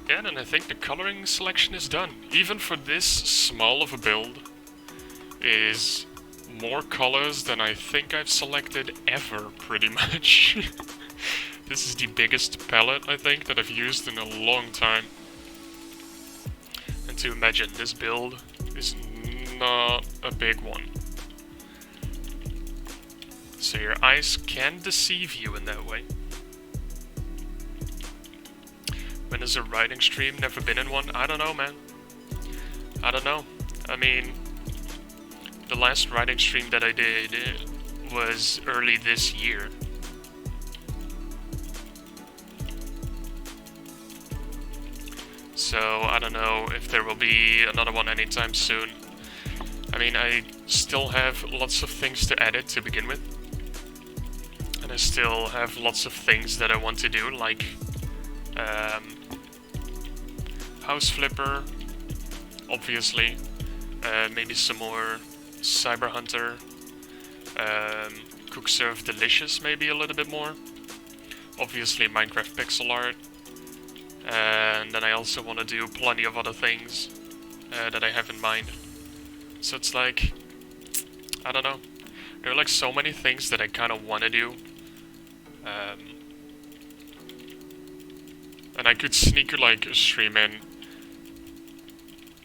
Yeah, and I think the coloring selection is done. Even for this small of a build, is more colors than I think I've selected ever, pretty much. This is the biggest palette, I think, that I've used in a long time. And to imagine, this build is not a big one. So your eyes can deceive you in that way. When is a riding stream? Never been in one? I don't know, man. I don't know. I mean, the last riding stream that I did was early this year. So I don't know if there will be another one anytime soon. I mean, I still have lots of things to edit to begin with. And I still have lots of things that I want to do, like House Flipper, obviously. Maybe some more Cyber Hunter. Cook Serve Delicious, maybe a little bit more. Obviously Minecraft pixel art. And then I also want to do plenty of other things that I have in mind. So it's like, I don't know. There are like so many things that I kind of want to do. And I could sneak like a stream in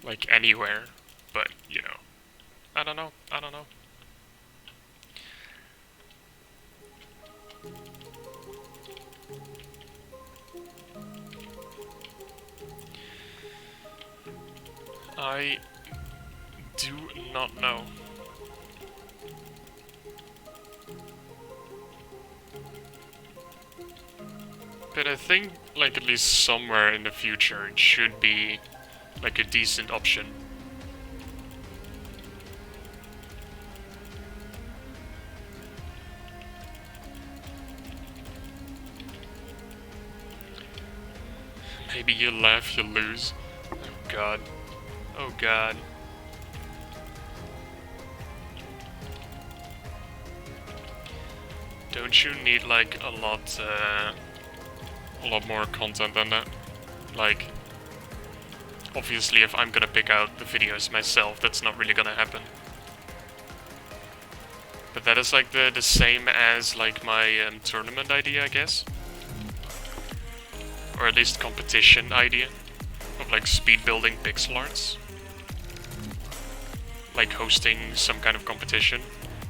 like anywhere, but you know, I don't know. I do not know. But I think, like, at least somewhere in the future, it should be, like, a decent option. Maybe you laugh, you lose. Oh god. Oh god. Don't you need, like, a lot more content than that? Like, obviously if I'm gonna pick out the videos myself, that's not really gonna happen. But that is like the same as like my tournament idea, I guess. Or at least competition idea of like speed building pixel arts. Like hosting some kind of competition.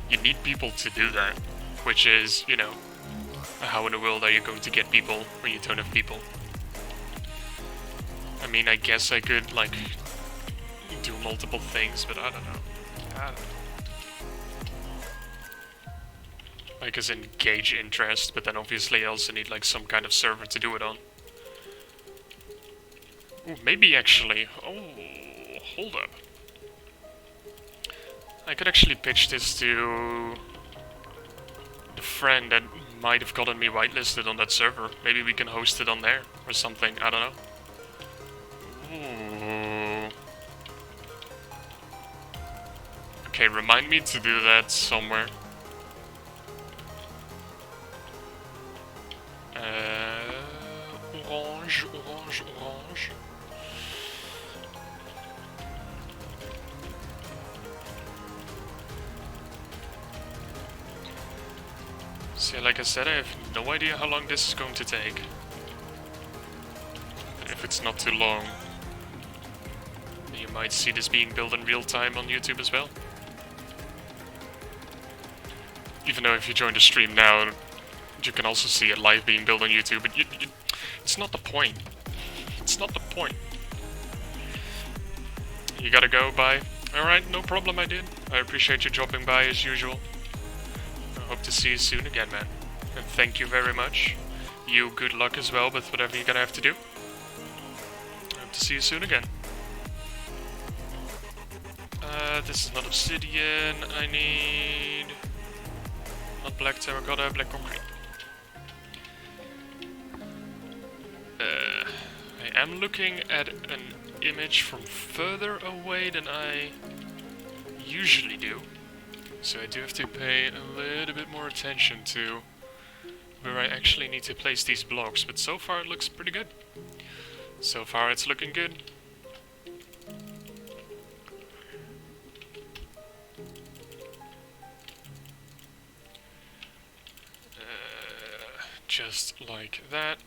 You need people to do that, which is, you know, how in the world are you going to get people when you don't have people? I mean, I guess I could, like, do multiple things, but I don't know. Like, as in gauge interest, but then obviously I also need, like, some kind of server to do it on. Ooh, maybe actually... Oh, hold up. I could actually pitch this to the friend that might have gotten me whitelisted on that server. Maybe we can host it on there or something. I don't know. Ooh. Okay, remind me to do that somewhere. Orange. So, like I said, I have no idea how long this is going to take. If it's not too long, you might see this being built in real time on YouTube as well. Even though if you join the stream now, you can also see it live being built on YouTube, but it's not the point. It's not the point. You gotta go, bye. Alright, no problem, I did. I appreciate you dropping by as usual. I hope to see you soon again, man. And thank you very much. You good luck as well with whatever you're gonna have to do. I hope to see you soon again. This is not obsidian. I need... not black terracotta, black concrete. I am looking at an image from further away than I usually do. So I do have to pay a little bit more attention to where I actually need to place these blocks. But so far it looks pretty good. So far it's looking good. Just like that.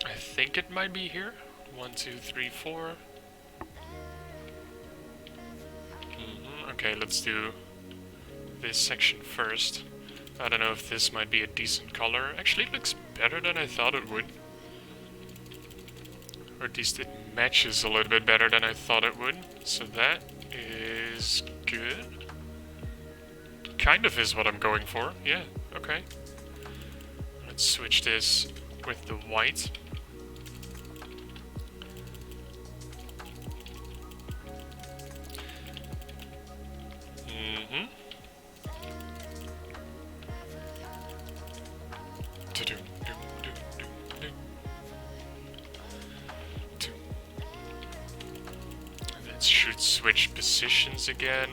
I think it might be here. 1, 2, 3, 4. Okay, let's do this section first. I don't know if this might be a decent color. Actually, it looks better than I thought it would. Or at least it matches a little bit better than I thought it would. So that is good. Kind of is what I'm going for. Yeah, okay. Let's switch this with the white. Should switch positions again.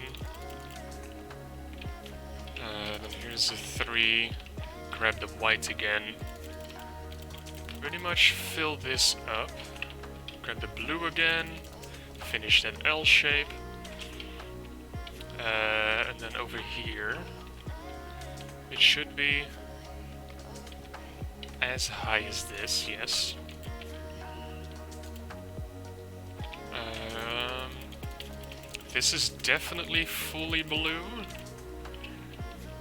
Then here's a 3. Grab the white again. Pretty much fill this up. Grab the blue again. Finish that L shape. And then over here, it should be as high as this, yes. This is definitely fully blue.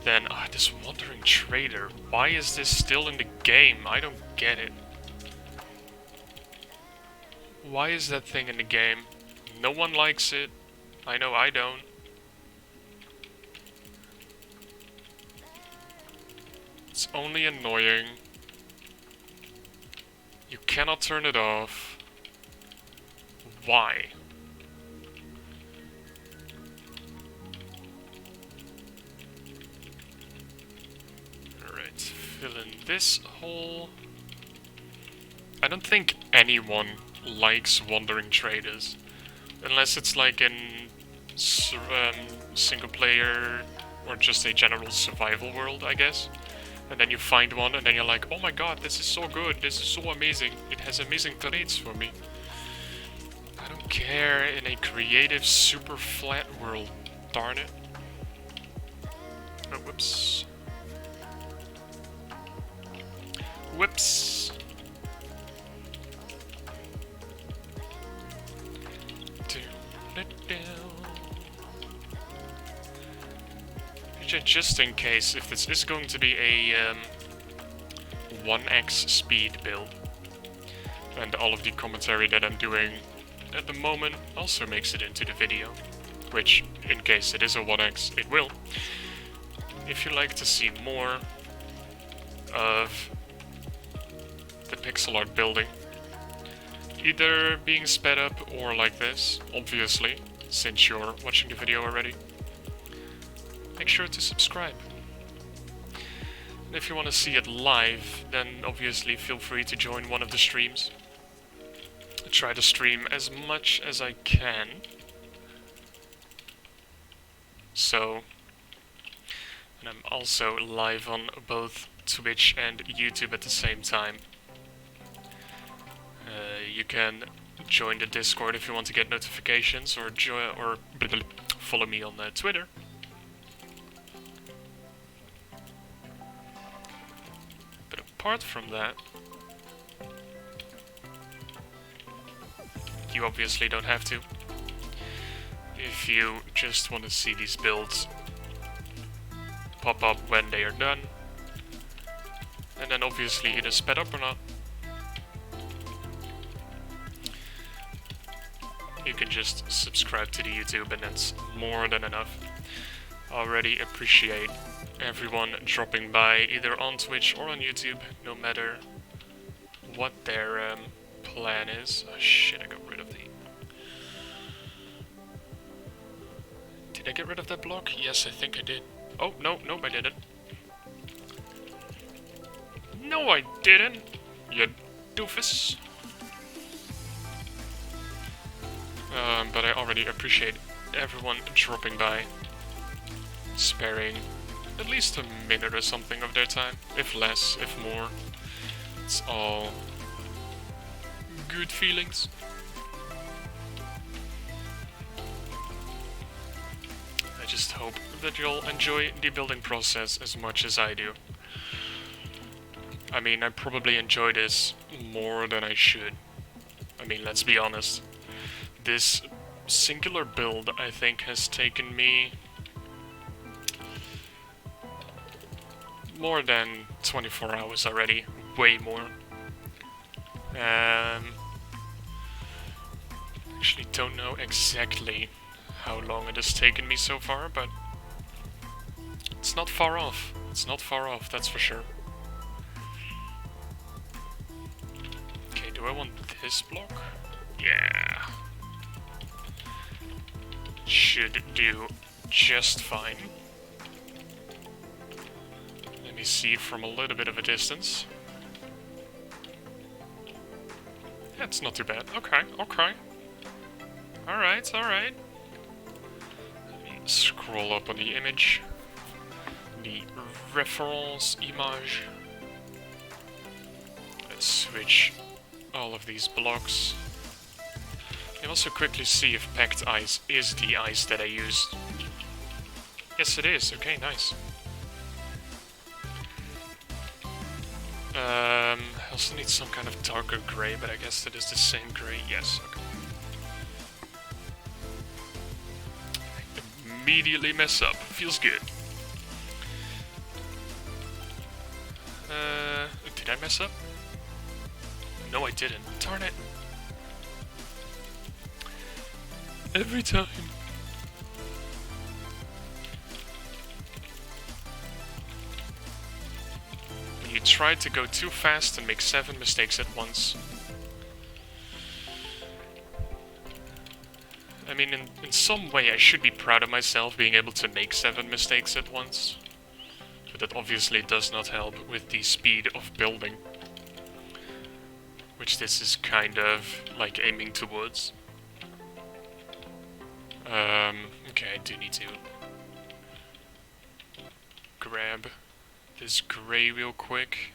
Then, this wandering trader. Why is this still in the game? I don't get it. Why is that thing in the game? No one likes it. I know I don't. It's only annoying. You cannot turn it off. Why? Fill in this hole. I don't think anyone likes wandering traders. Unless it's like in single player or just a general survival world, I guess. And then you find one and then you're like, oh my god, this is so good, this is so amazing. It has amazing traits for me. I don't care in a creative, super flat world. Darn it. Oh, whoops. Whoops. Just in case, if this is going to be a 1x speed build, and all of the commentary that I'm doing at the moment also makes it into the video, which, in case it is a 1x, it will. If you'd like to see more of the pixel art building, either being sped up or like this, obviously, since you're watching the video already, make sure to subscribe. And if you want to see it live, then obviously feel free to join one of the streams. I try to stream as much as I can. So, and I'm also live on both Twitch and YouTube at the same time. You can join the Discord if you want to get notifications, or follow me on Twitter. But apart from that, you obviously don't have to. If you just want to see these builds pop up when they are done, and then obviously either sped up or not, you can just subscribe to the YouTube and that's more than enough. Already appreciate everyone dropping by either on Twitch or on YouTube, no matter what their plan is. Oh shit, I got rid of the... Did I get rid of that block? Yes, I think I did. Oh, no, I didn't. No, I didn't, you doofus. But I already appreciate everyone dropping by, sparing at least a minute or something of their time, if less, if more. It's all good feelings. I just hope that you'll enjoy the building process as much as I do. I mean, I probably enjoy this more than I should. I mean, let's be honest. This singular build, I think, has taken me more than 24 hours already. Way more. Actually don't know exactly how long it has taken me so far, but it's not far off. It's not far off, that's for sure. Okay, do I want this block? Yeah. Should do just fine. Let me see from a little bit of a distance. Yeah, it's not too bad. Okay. Alright. Let me scroll up on the image. The reference image. Let's switch all of these blocks. I'll also quickly see if packed ice is the ice that I used. Yes, it is. Okay, nice. I also need some kind of darker gray, but I guess that is the same gray. Yes, okay. I immediately mess up. Feels good. Did I mess up? No, I didn't. Darn it. Every time. You try to go too fast and make 7 mistakes at once. I mean, in some way I should be proud of myself being able to make 7 mistakes at once. But that obviously does not help with the speed of building. Which this is kind of like aiming towards. Okay, I do need to grab this gray real quick.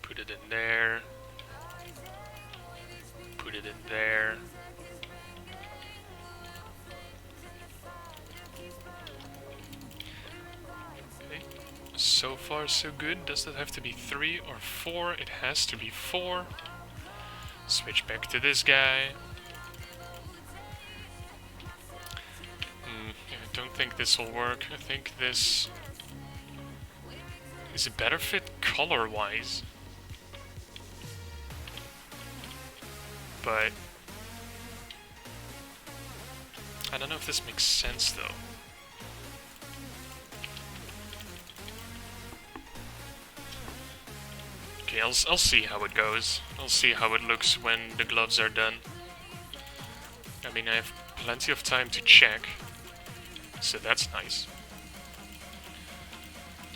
Put it in there. Put it in there. Okay. So far so good. Does that have to be 3 or 4? It has to be 4. Switch back to this guy. I don't think this will work. I think this is a better fit color-wise. But I don't know if this makes sense though. Okay, I'll see how it goes. I'll see how it looks when the gloves are done. I mean, I have plenty of time to check. So that's nice.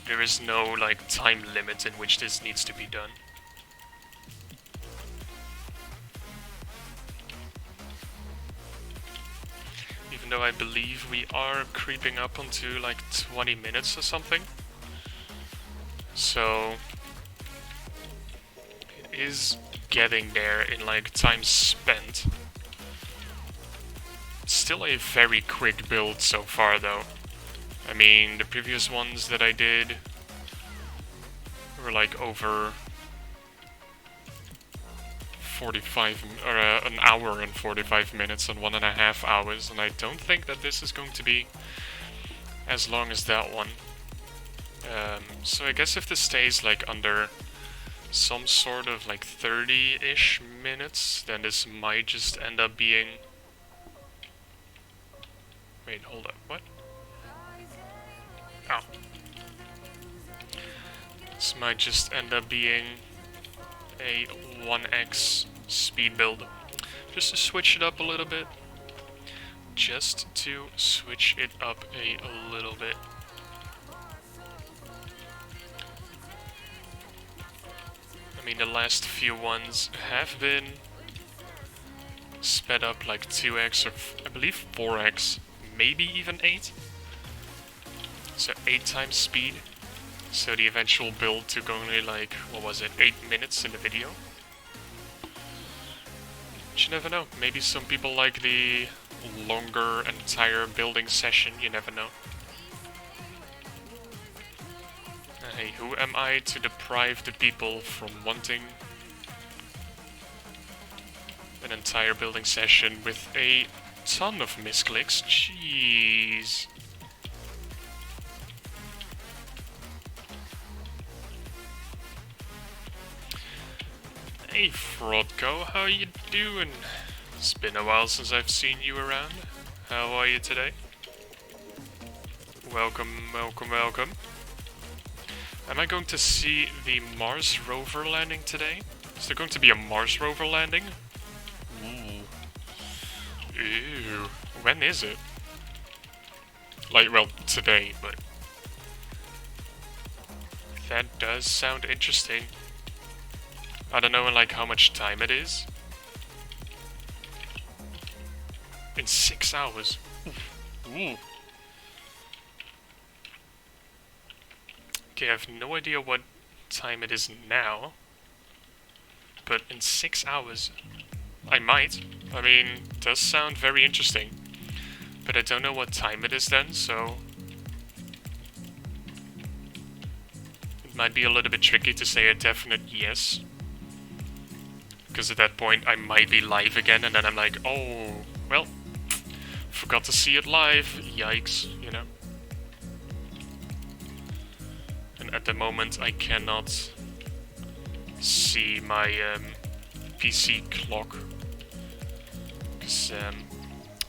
There is no, like, time limit in which this needs to be done. Even though I believe we are creeping up onto, like, 20 minutes or something. So it is getting there in, like, time spent. Still a very quick build so far though. I mean, the previous ones that I did were like over 45 or an hour and 45 minutes and 1.5 hours, and I don't think that this is going to be as long as that one. So I guess if this stays like under some sort of like 30-ish minutes, then this might just end up being... Wait, hold up, what? Oh. This might just end up being a 1x speed build. Just to switch it up a little bit. Just to switch it up a little bit. I mean, the last few ones have been sped up like 2x or I believe 4x, maybe even 8. So 8 times speed. So the eventual build took only like, what was it, 8 minutes in the video. But you never know, maybe some people like the longer entire building session, you never know. Hey, who am I to deprive the people from wanting an entire building session with a ton of misclicks? Jeez. Hey Frodko, how you doing? It's been a while since I've seen you around. How are you today? Welcome, welcome, welcome. Am I going to see the Mars rover landing today? Is there going to be a Mars rover landing? Ooh. Ew. When is it? Like, well, today, but... That does sound interesting. I don't know, like, how much time it is. In 6 hours. Ooh. Okay, I have no idea what time it is now. But in 6 hours, I might. I mean, it does sound very interesting. But I don't know what time it is then, so... It might be a little bit tricky to say a definite yes. Because at that point, I might be live again, and then I'm like, oh, well, forgot to see it live. Yikes, you know. And at the moment, I cannot see my PC clock. Because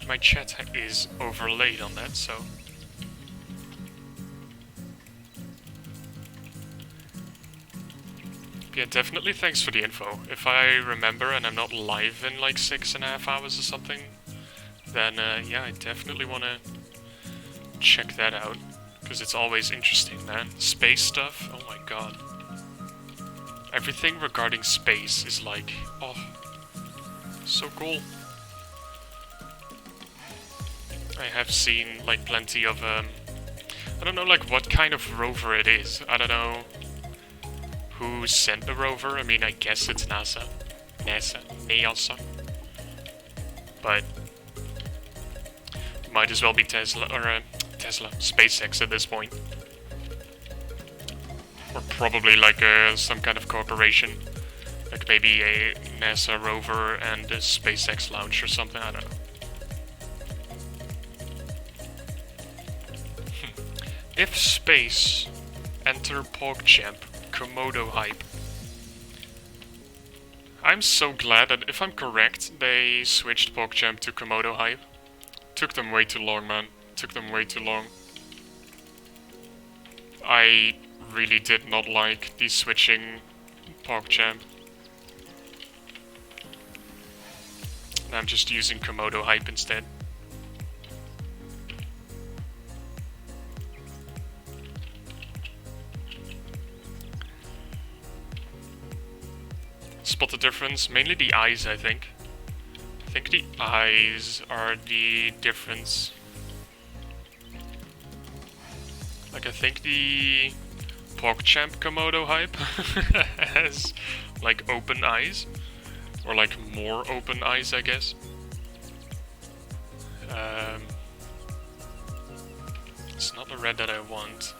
my chat is overlaid on that, so... Yeah, definitely thanks for the info. If I remember and I'm not live in like 6.5 hours or something, then yeah, I definitely want to check that out. Because it's always interesting, man. Space stuff, oh my god. Everything regarding space is like, oh, so cool. I have seen like plenty of, I don't know like what kind of rover it is. I don't know who sent the rover. I mean, I guess it's NASA. NASA. But might as well be Tesla, or Tesla, SpaceX at this point. Or probably like some kind of corporation. Like maybe a NASA rover and a SpaceX launch or something, I don't know. If space, enter PogChamp. Komodo hype. I'm so glad that, if I'm correct, they switched PogChamp to Komodo hype. Took them way too long, man. Took them way too long. I really did not like the switching PogChamp. And I'm just using Komodo hype instead. Spot the difference, mainly the eyes, I think. I think the eyes are the difference. Like, I think the PogChamp Komodo hype has, like, open eyes. Or, like, more open eyes, I guess. It's not the red that I want.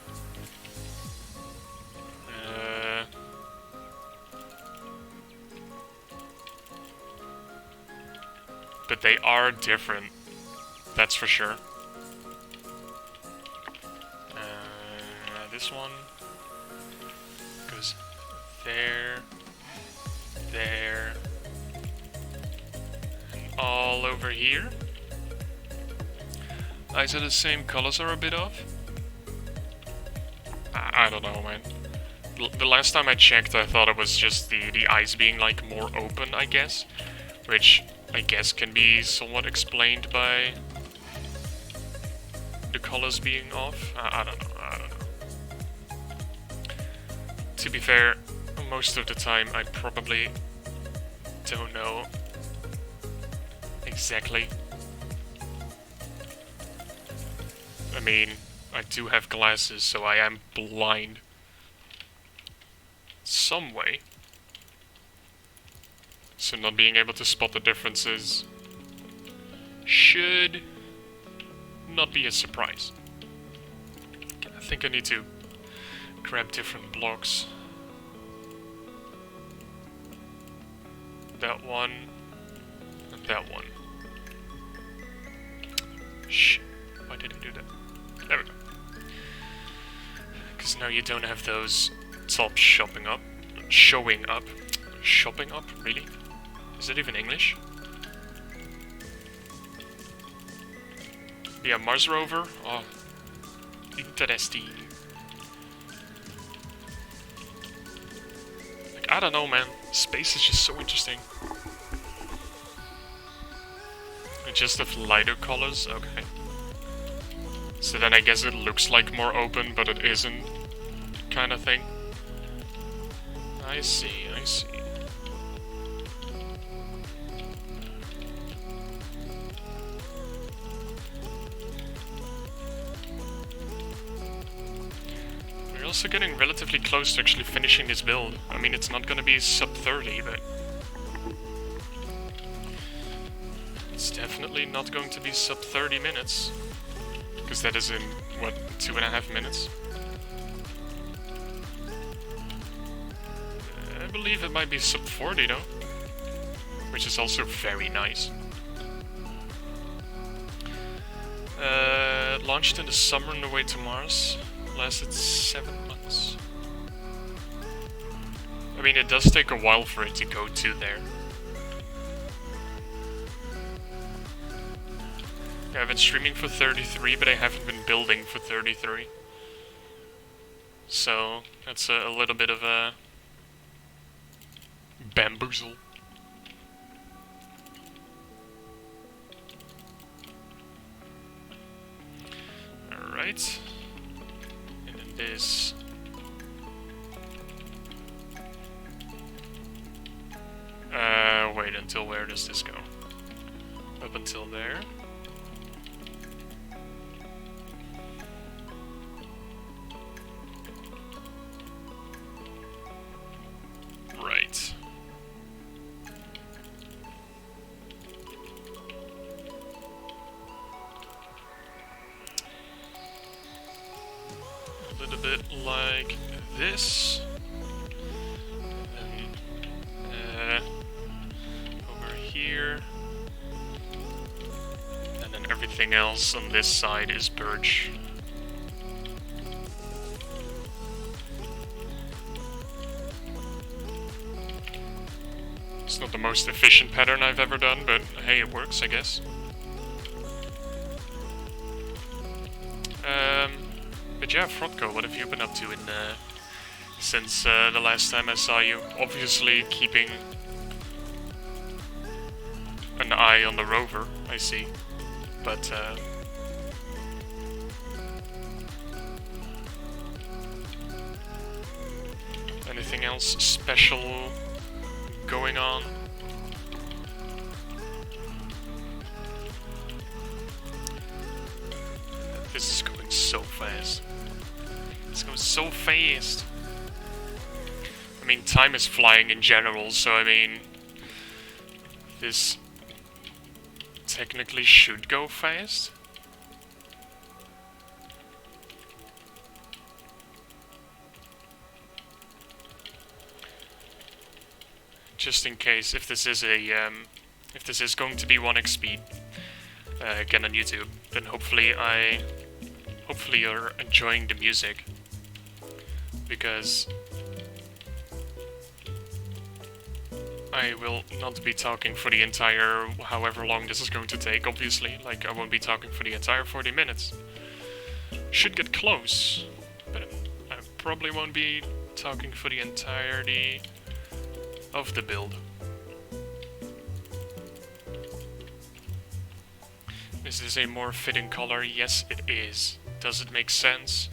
but they are different. That's for sure. This one goes there, there, and all over here. Eyes are the same, colors are a bit off. I don't know, man. The last time I checked, I thought it was just the eyes being like more open, I guess, which I guess can be somewhat explained by the colors being off. I don't know. To be fair, most of the time I probably don't know exactly. I mean, I do have glasses, so I am blind some way. So not being able to spot the differences should not be a surprise. I think I need to grab different blocks. That one and that one. Shh. Why did I do that? There we go. Because now you don't have those tops showing up. Shopping up? Really? Is it even English? Yeah, Mars rover. Oh, interesting. Like, I don't know, man. Space is just so interesting. It just have lighter colors. Okay. So then I guess it looks like more open, but it isn't, kind of thing. I see. We're also getting relatively close to actually finishing this build. I mean, it's not gonna be sub 30, but it's definitely not going to be sub 30 minutes. Because that is in, what, 2.5 minutes? I believe it might be sub 40 though. Which is also very nice. Launched in the summer on the way to Mars. Lasted 7 months. I mean, it does take a while for it to go to there. Yeah, I've been streaming for 33, but I haven't been building for 33. So, that's a little bit of a bamboozle. Alright. And then this. Wait, until where does this go? Up until there. Right. A little bit like this. And over here. And then everything else on this side is birch. It's not the most efficient pattern I've ever done, but hey, it works, I guess. But yeah, Frotko, what have you been up to since the last time I saw you? Obviously keeping an eye on the rover, I see. But anything else special going on? This is going so fast. It's going so fast. I mean, time is flying in general, so I mean, this technically should go fast. Just in case, if this is a if this is going to be 1x speed again on YouTube, then hopefully you're enjoying the music, because I will not be talking for the entire however long this is going to take, obviously. Like, I won't be talking for the entire 40 minutes. Should get close, but I probably won't be talking for the entirety of the build. Is this a more fitting color? Yes, it is. Does it make sense?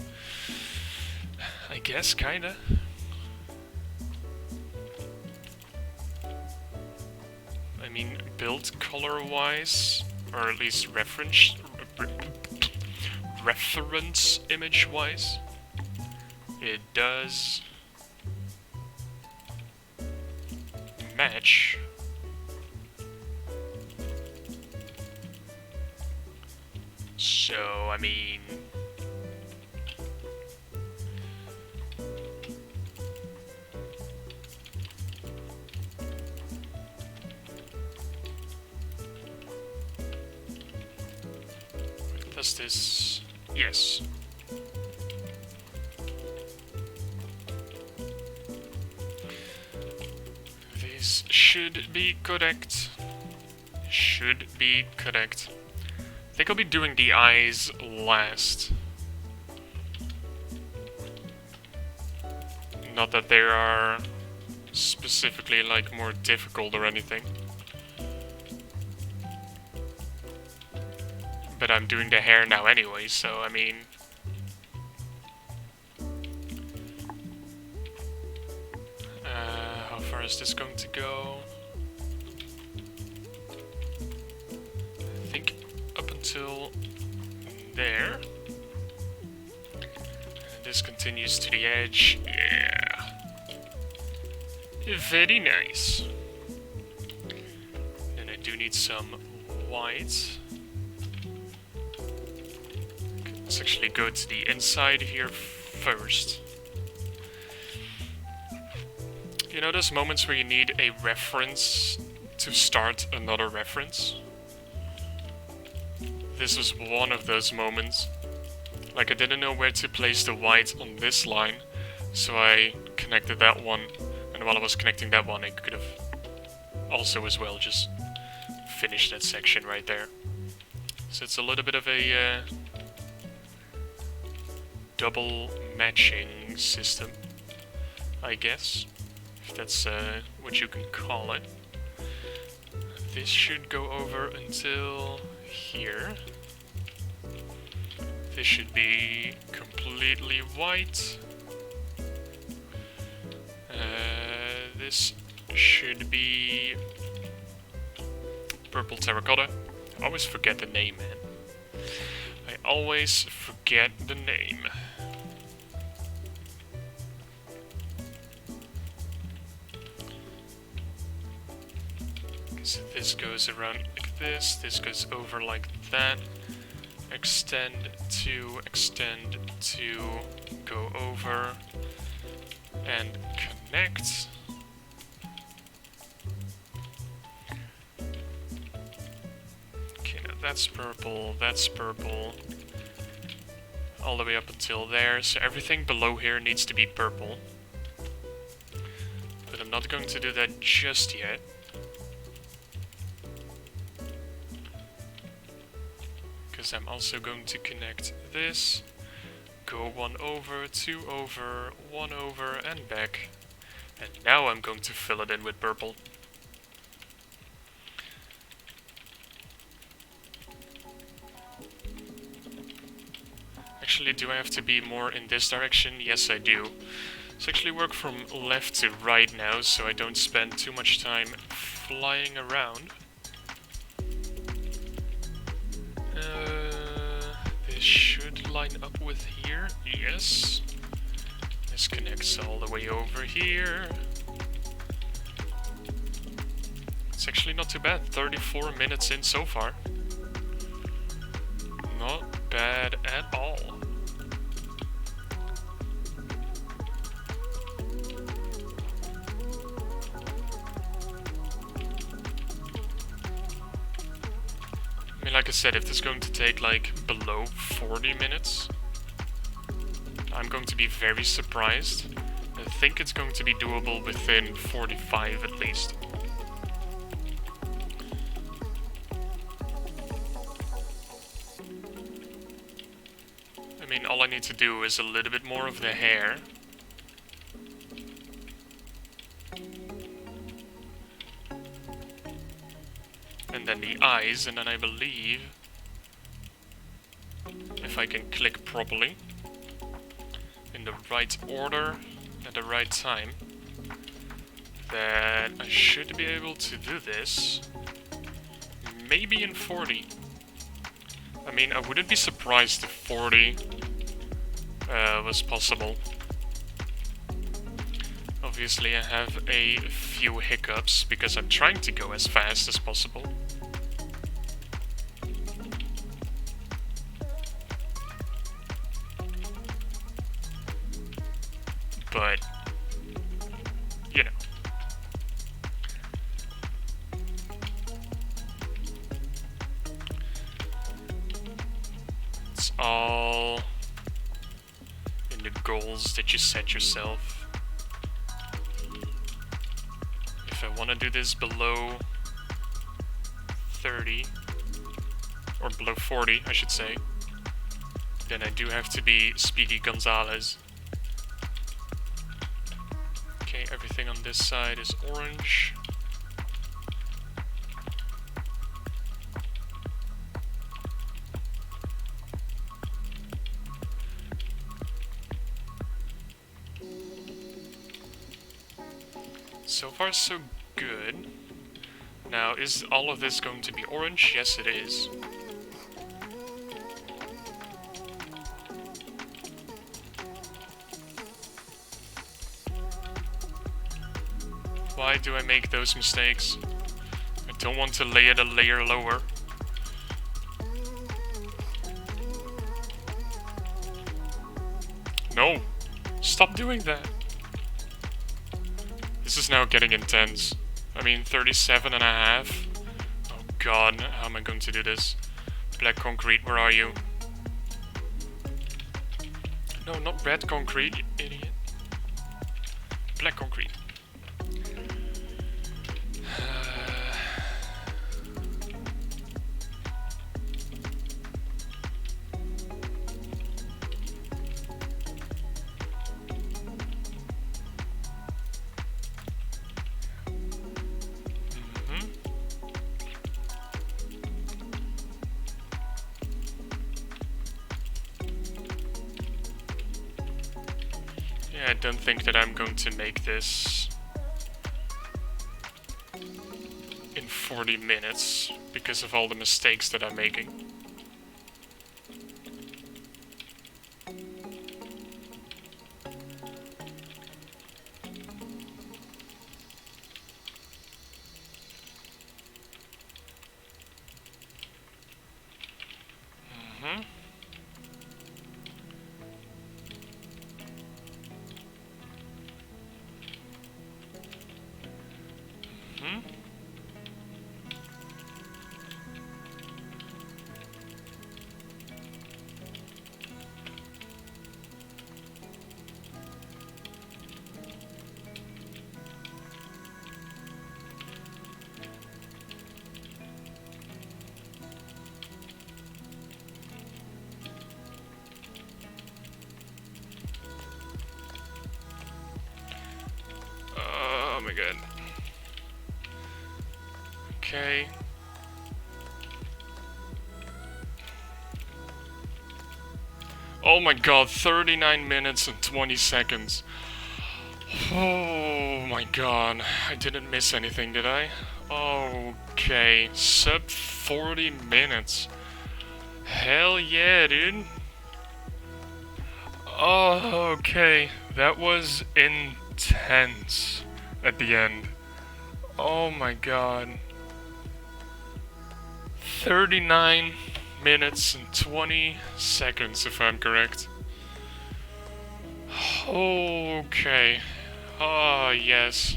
I guess, kinda. I mean, build color-wise, or at least reference image-wise, it does match. So, I mean, does this? Yes. This should be correct. Should be correct. I think I'll be doing the eyes last. Not that they are specifically like more difficult or anything. But I'm doing the hair now anyway, so I mean... how far is this going to go? I think up until there. And this continues to the edge. Yeah. Very nice. And I do need some white. Let's actually go to the inside here first. You know those moments where you need a reference to start another reference? This was one of those moments. Like, I didn't know where to place the white on this line, so I connected that one, and while I was connecting that one I could have also as well just finished that section right there. So it's a little bit of a double matching system, I guess, if that's what you can call it. This should go over until here. This should be completely white. This should be purple terracotta. I always forget the name, man. I always forget the name. So this goes around like this goes over like that. Extend to, go over, and connect. Okay, now that's purple, all the way up until there, so everything below here needs to be purple. But I'm not going to do that just yet. Because I'm also going to connect this, go one over, two over, one over, and back. And now I'm going to fill it in with purple. Actually, do I have to be more in this direction? Yes, I do. Let's actually work from left to right now, so I don't spend too much time flying around. This should line up with here, yes. This connects all the way over here. It's actually not too bad, 34 minutes in so far. Not bad at all. like I said, if this is going to take like below 40 minutes, I'm going to be very surprised. I think it's going to be doable within 45 at least. I mean, all I need to do is a little bit more of the hair. And then the eyes, and then I believe, if I can click properly, in the right order, at the right time, that I should be able to do this, maybe in 40. I mean, I wouldn't be surprised if 40 was possible. Obviously I have a few hiccups because I'm trying to go as fast as possible. But, you know. It's all in the goals that you set yourself. If I want to do this below 30, or below 40, I should say, then I do have to be Speedy Gonzalez. Okay, everything on this side is orange. So far, so good. Now, is all of this going to be orange? Yes, it is. Why do I make those mistakes? I don't want to lay it a layer lower. No! Stop doing that! This is now getting intense. I mean, 37 and a half. Oh god, how am I going to do this? Black concrete, where are you? No, not red concrete, you idiot. Black concrete. I don't think that I'm going to make this in 40 minutes because of all the mistakes that I'm making. Oh my god. Okay. Oh my god, 39 minutes and 20 seconds. Oh my god, I didn't miss anything, did I? Okay, sub 40 minutes. Hell yeah, dude. Oh, okay, that was intense at the end. Oh my god. 39 minutes and 20 seconds, if I'm correct. Okay. Ah, yes.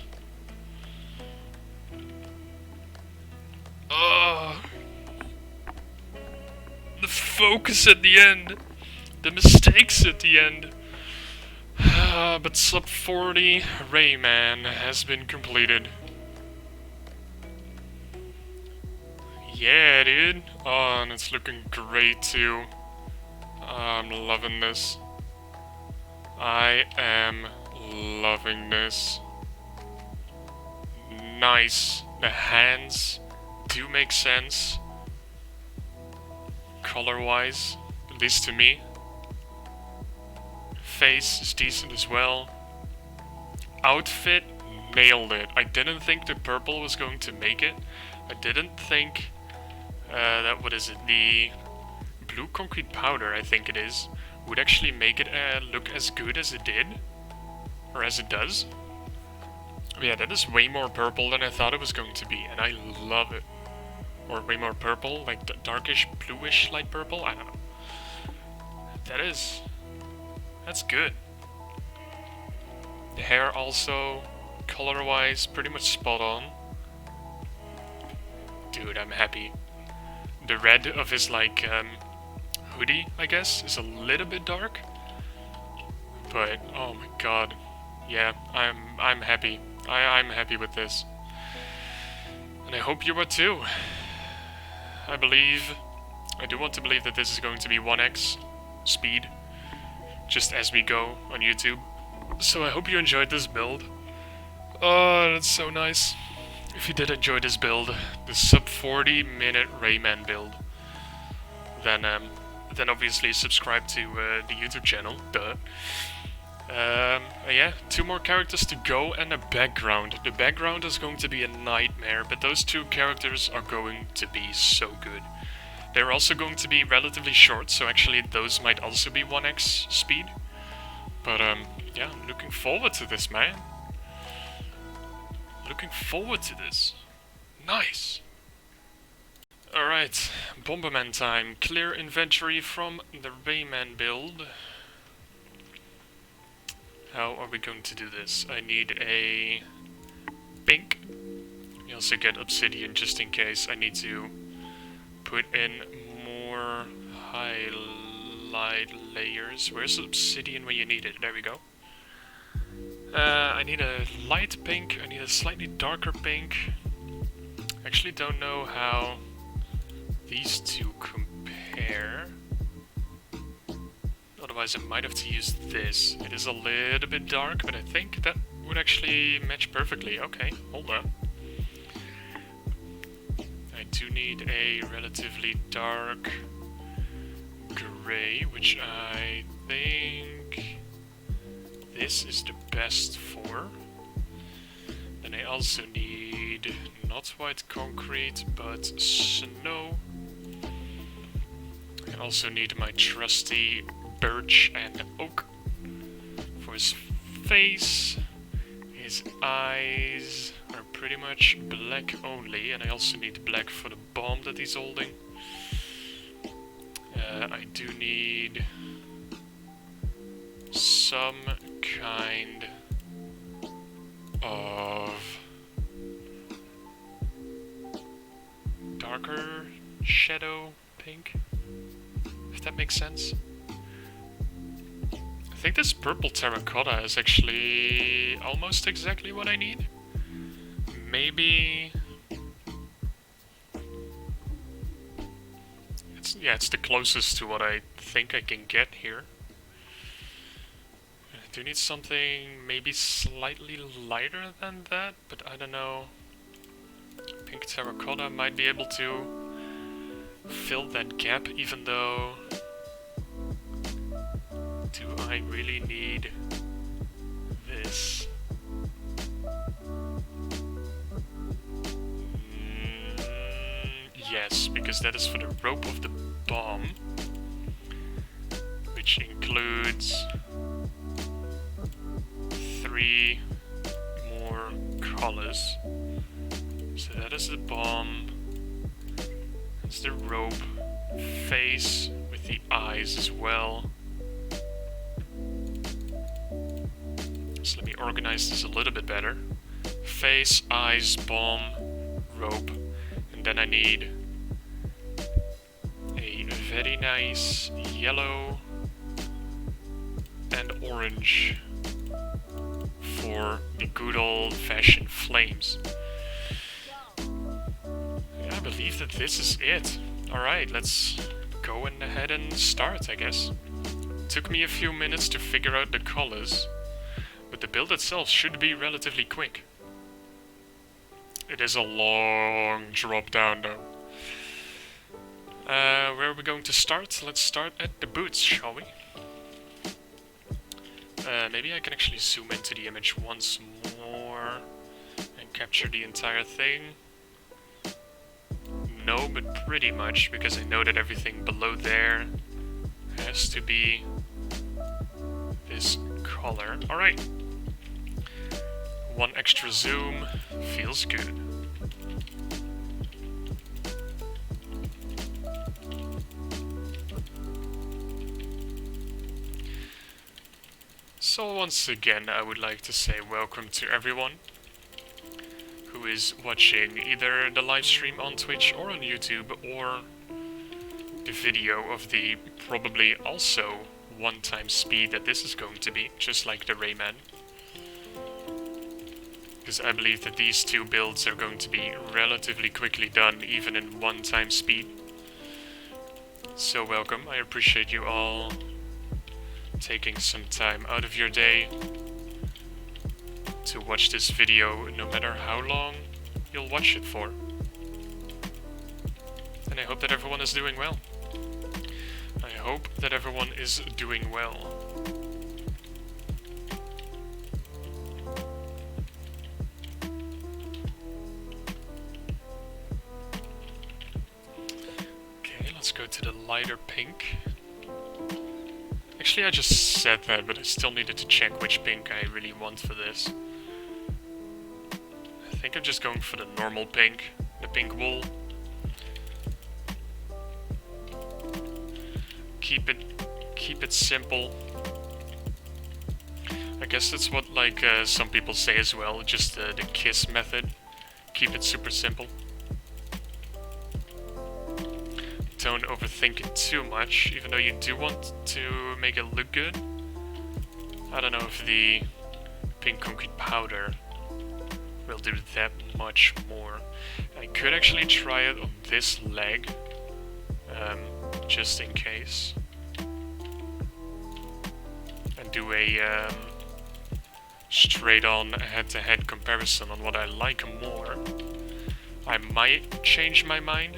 focus at the end. The mistakes at the end. But sub 40 Rayman has been completed. Yeah, dude. Oh, and it's looking great too. I'm loving this. I am loving this. Nice. The hands do make sense. Color-wise, at least to me. Face is decent as well. Outfit, nailed it. I didn't think the purple was going to make it. I didn't think that, what is it, the blue concrete powder, I think it is, would actually make it look as good as it did. Or as it does. Yeah, that is way more purple than I thought it was going to be, and I love it. Or way more purple, like darkish, bluish light purple, I don't know. That's good. The hair also, color-wise, pretty much spot on. Dude, I'm happy. The red of his, like, hoodie, I guess, is a little bit dark. But, oh my god. Yeah, I'm happy. I'm happy with this. And I hope you are too. I do want to believe that this is going to be 1x speed, just as we go on YouTube. So I hope you enjoyed this build. Oh, that's so nice. If you did enjoy this build, the sub 40 minute Rayman build, then obviously subscribe to the YouTube channel, duh. Yeah, 2 more characters to go and a background. The background is going to be a nightmare, but those 2 characters are going to be so good. They're also going to be relatively short, so actually those might also be 1x speed. But yeah, I'm looking forward to this, man. Looking forward to this. Nice! Alright, Bomberman time. Clear inventory from the Rayman build. How are we going to do this? I need a pink. We also get obsidian just in case I need to put in more highlight layers. Where's obsidian when you need it? There we go. I need a light pink, I need a slightly darker pink. Actually don't know how these 2 compare. Otherwise I might have to use this. It is a little bit dark, but I think that would actually match perfectly. Okay, hold on. I do need a relatively dark gray, which I think this is the best for. Then I also need not white concrete, but snow. I also need my trusty birch and oak for his face. His eyes are pretty much black only, and I also need black for the bomb that he's holding. I do need some kind of darker shadow pink, if that makes sense. I think this purple terracotta is actually almost exactly what I need. Maybe... it's the closest to what I think I can get here. I do need something maybe slightly lighter than that, but I don't know. Pink terracotta might be able to fill that gap, even though... Do I really need this? Yes, because that is for the rope of the bomb, which includes 3 more colors. So that is the bomb, that's the rope, face with the eyes as well. So let me organize this a little bit better. Face, eyes, bomb, rope, and then I need a very nice yellow and orange for the good old-fashioned flames. Yeah, I believe that this is it. Alright, let's go ahead and start, I guess. Took me a few minutes to figure out the colors, but the build itself should be relatively quick. It is a long drop down though. Where are we going to start? Let's start at the boots, shall we? Maybe I can actually zoom into the image once more and capture the entire thing. No, but pretty much, because I know that everything below there has to be this color. Alright. One extra zoom feels good. So once again, I would like to say welcome to everyone who is watching either the live stream on Twitch or on YouTube, or the video of the probably also one-time speed that this is going to be, just like the Rayman. Because I believe that these two builds are going to be relatively quickly done, even in one-time speed. So welcome, I appreciate you all taking some time out of your day to watch this video, no matter how long you'll watch it for. And I hope that everyone is doing well. I hope that everyone is doing well. Okay, let's go to the lighter pink. Actually, I just said that, but I still needed to check which pink I really want for this. I think I'm just going for the normal pink, the pink wool. Keep it simple. I guess that's what some people say as well, just the KISS method. Keep it super simple. Don't overthink it too much, even though you do want to make it look good. I don't know if the pink concrete powder will do that much more. I could actually try it on this leg, just in case. And do a straight on head-to-head comparison on what I like more. I might change my mind,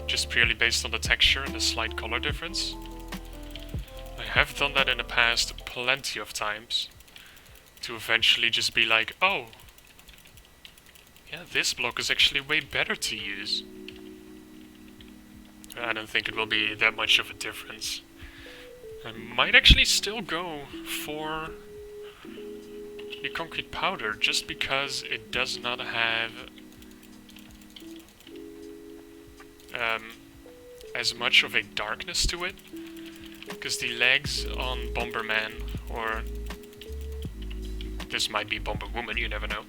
just purely based on the texture and the slight color difference. I have done that in the past plenty of times, to eventually just be like, oh, yeah, this block is actually way better to use. I don't think it will be that much of a difference. I might actually still go for the concrete powder, just because it does not have as much of a darkness to it, because the legs on Bomberman, or this might be Bomberwoman, you never know,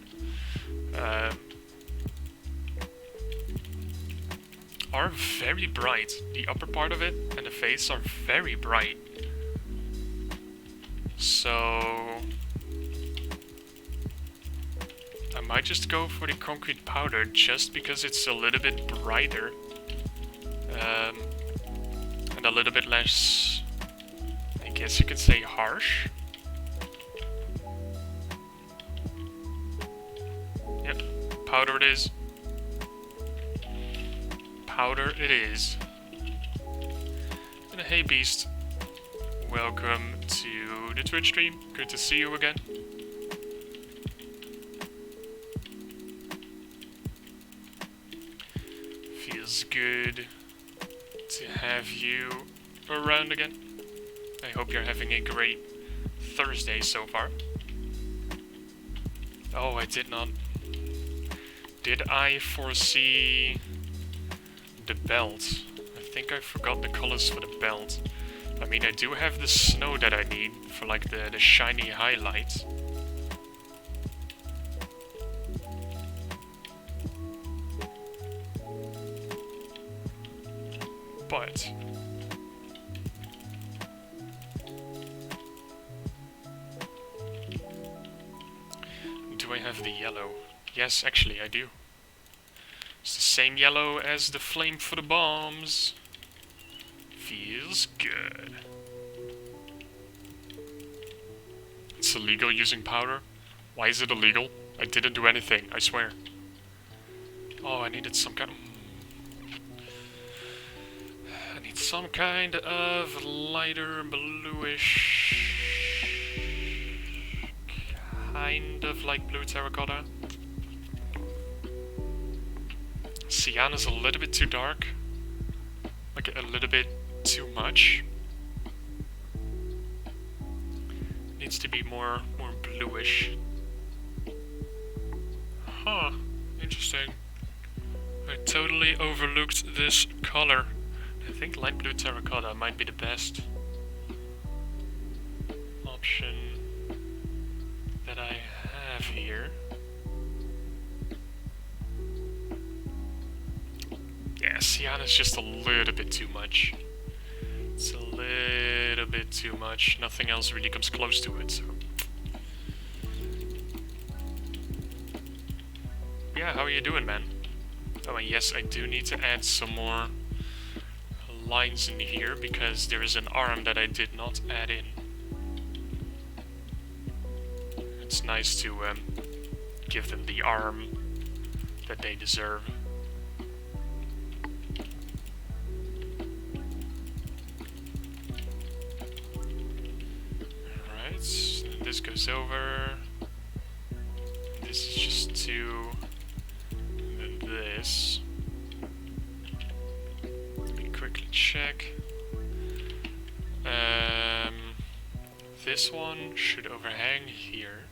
are very bright. The upper part of it and the face are very bright. So I might just go for the concrete powder, just because it's a little bit brighter. And a little bit less, I guess you could say, harsh. Yep, powder it is. Powder it is. And hey Beast, welcome to the Twitch stream. Good to see you again. Feels good to have you around again. I hope you're having a great Thursday so far. Oh, I did not. Did I foresee the belt? I think I forgot the colors for the belt. I mean, I do have the snow that I need for like the shiny highlights. But Do I have the yellow? Yes, actually I do. It's the same yellow as the flame for the bombs. Feels good. It's illegal using powder? Why is it illegal? I didn't do anything, I swear. Oh, I needed some kind of... I need some kind of lighter bluish... kind of like blue terracotta. Cyan is a little bit too dark. Like a little bit too much. Needs to be more bluish. Huh, interesting. I totally overlooked this color. I think light blue terracotta might be the best option that I have here. Yeah, cyan is just a little bit too much. It's a little bit too much. Nothing else really comes close to it, so... Yeah, how are you doing, man? Oh, and yes, I do need to add some more lines in here, because there is an arm that I did not add in. It's nice to give them the arm that they deserve. Alright, so this goes over. This is just two. And then this. Let me quickly check. This one should overhang here.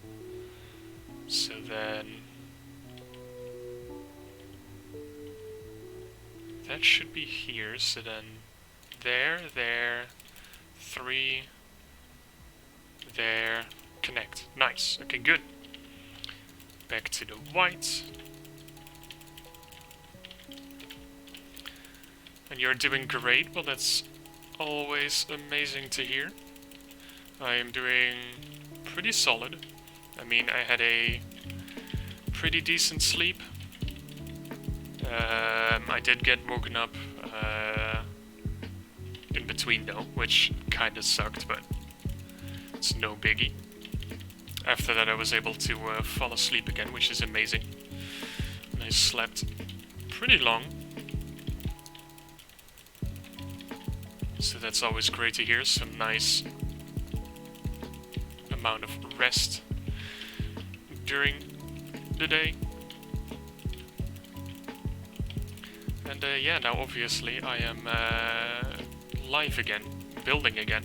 So then that should be here, so then there, 3, there, connect. Nice, okay, good. Back to the white. And you're doing great, well that's always amazing to hear. I am doing pretty solid. I mean, I had a pretty decent sleep. I did get woken up in between though, which kinda sucked, but it's no biggie. After that I was able to fall asleep again, which is amazing. And I slept pretty long. So that's always great to hear, some nice amount of rest during the day. And yeah, now obviously I am live again, building again,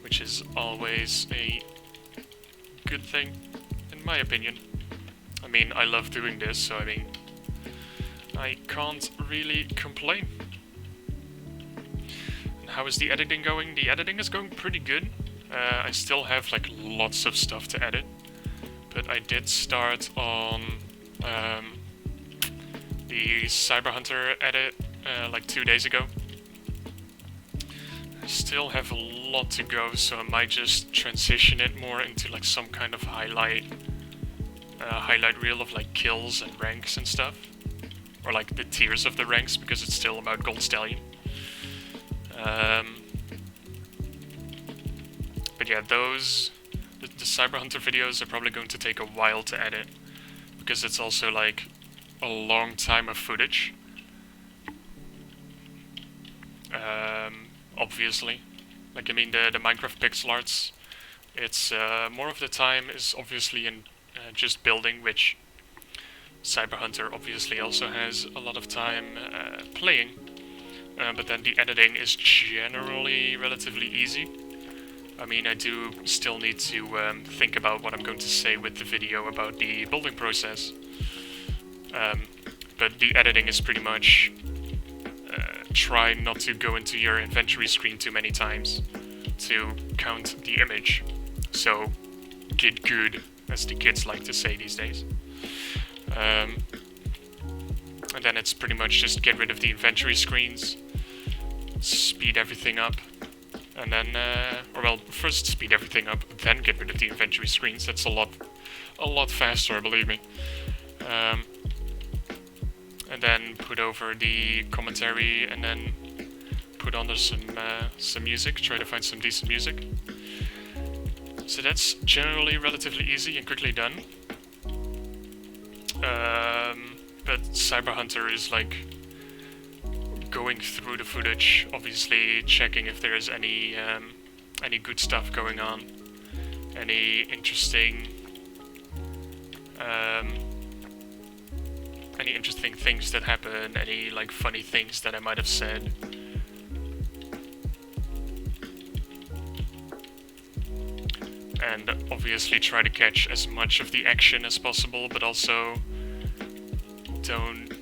which is always a good thing, in my opinion. I mean, I love doing this, so I mean, I can't really complain. And how is the editing going? The editing is going pretty good. I still have like lots of stuff to edit, but I did start on the Cyber Hunter edit like 2 days ago. I still have a lot to go, so I might just transition it more into like some kind of highlight reel of like kills and ranks and stuff, or like the tiers of the ranks, because it's still about Gold Stallion. But yeah, the Cyber Hunter videos are probably going to take a while to edit, because it's also like a long time of footage. Obviously. Like, I mean, the Minecraft pixel arts, it's more of the time is obviously in just building, which Cyber Hunter obviously also has a lot of time playing. But then the editing is generally relatively easy. I mean, I do still need to think about what I'm going to say with the video about the building process. But the editing is pretty much try not to go into your inventory screen too many times to count the image. So, get good, as the kids like to say these days. And then it's pretty much just get rid of the inventory screens, speed everything up, and then, or well, first speed everything up, then get rid of the inventory screens. That's a lot a lot faster, believe me. And then put over the commentary, and then put under some music. Try to find some decent music. So that's generally relatively easy and quickly done. But Cyber Hunter is like going through the footage, obviously checking if there is any good stuff going on, any interesting things that happen, any like funny things that I might have said. And obviously try to catch as much of the action as possible, but also don't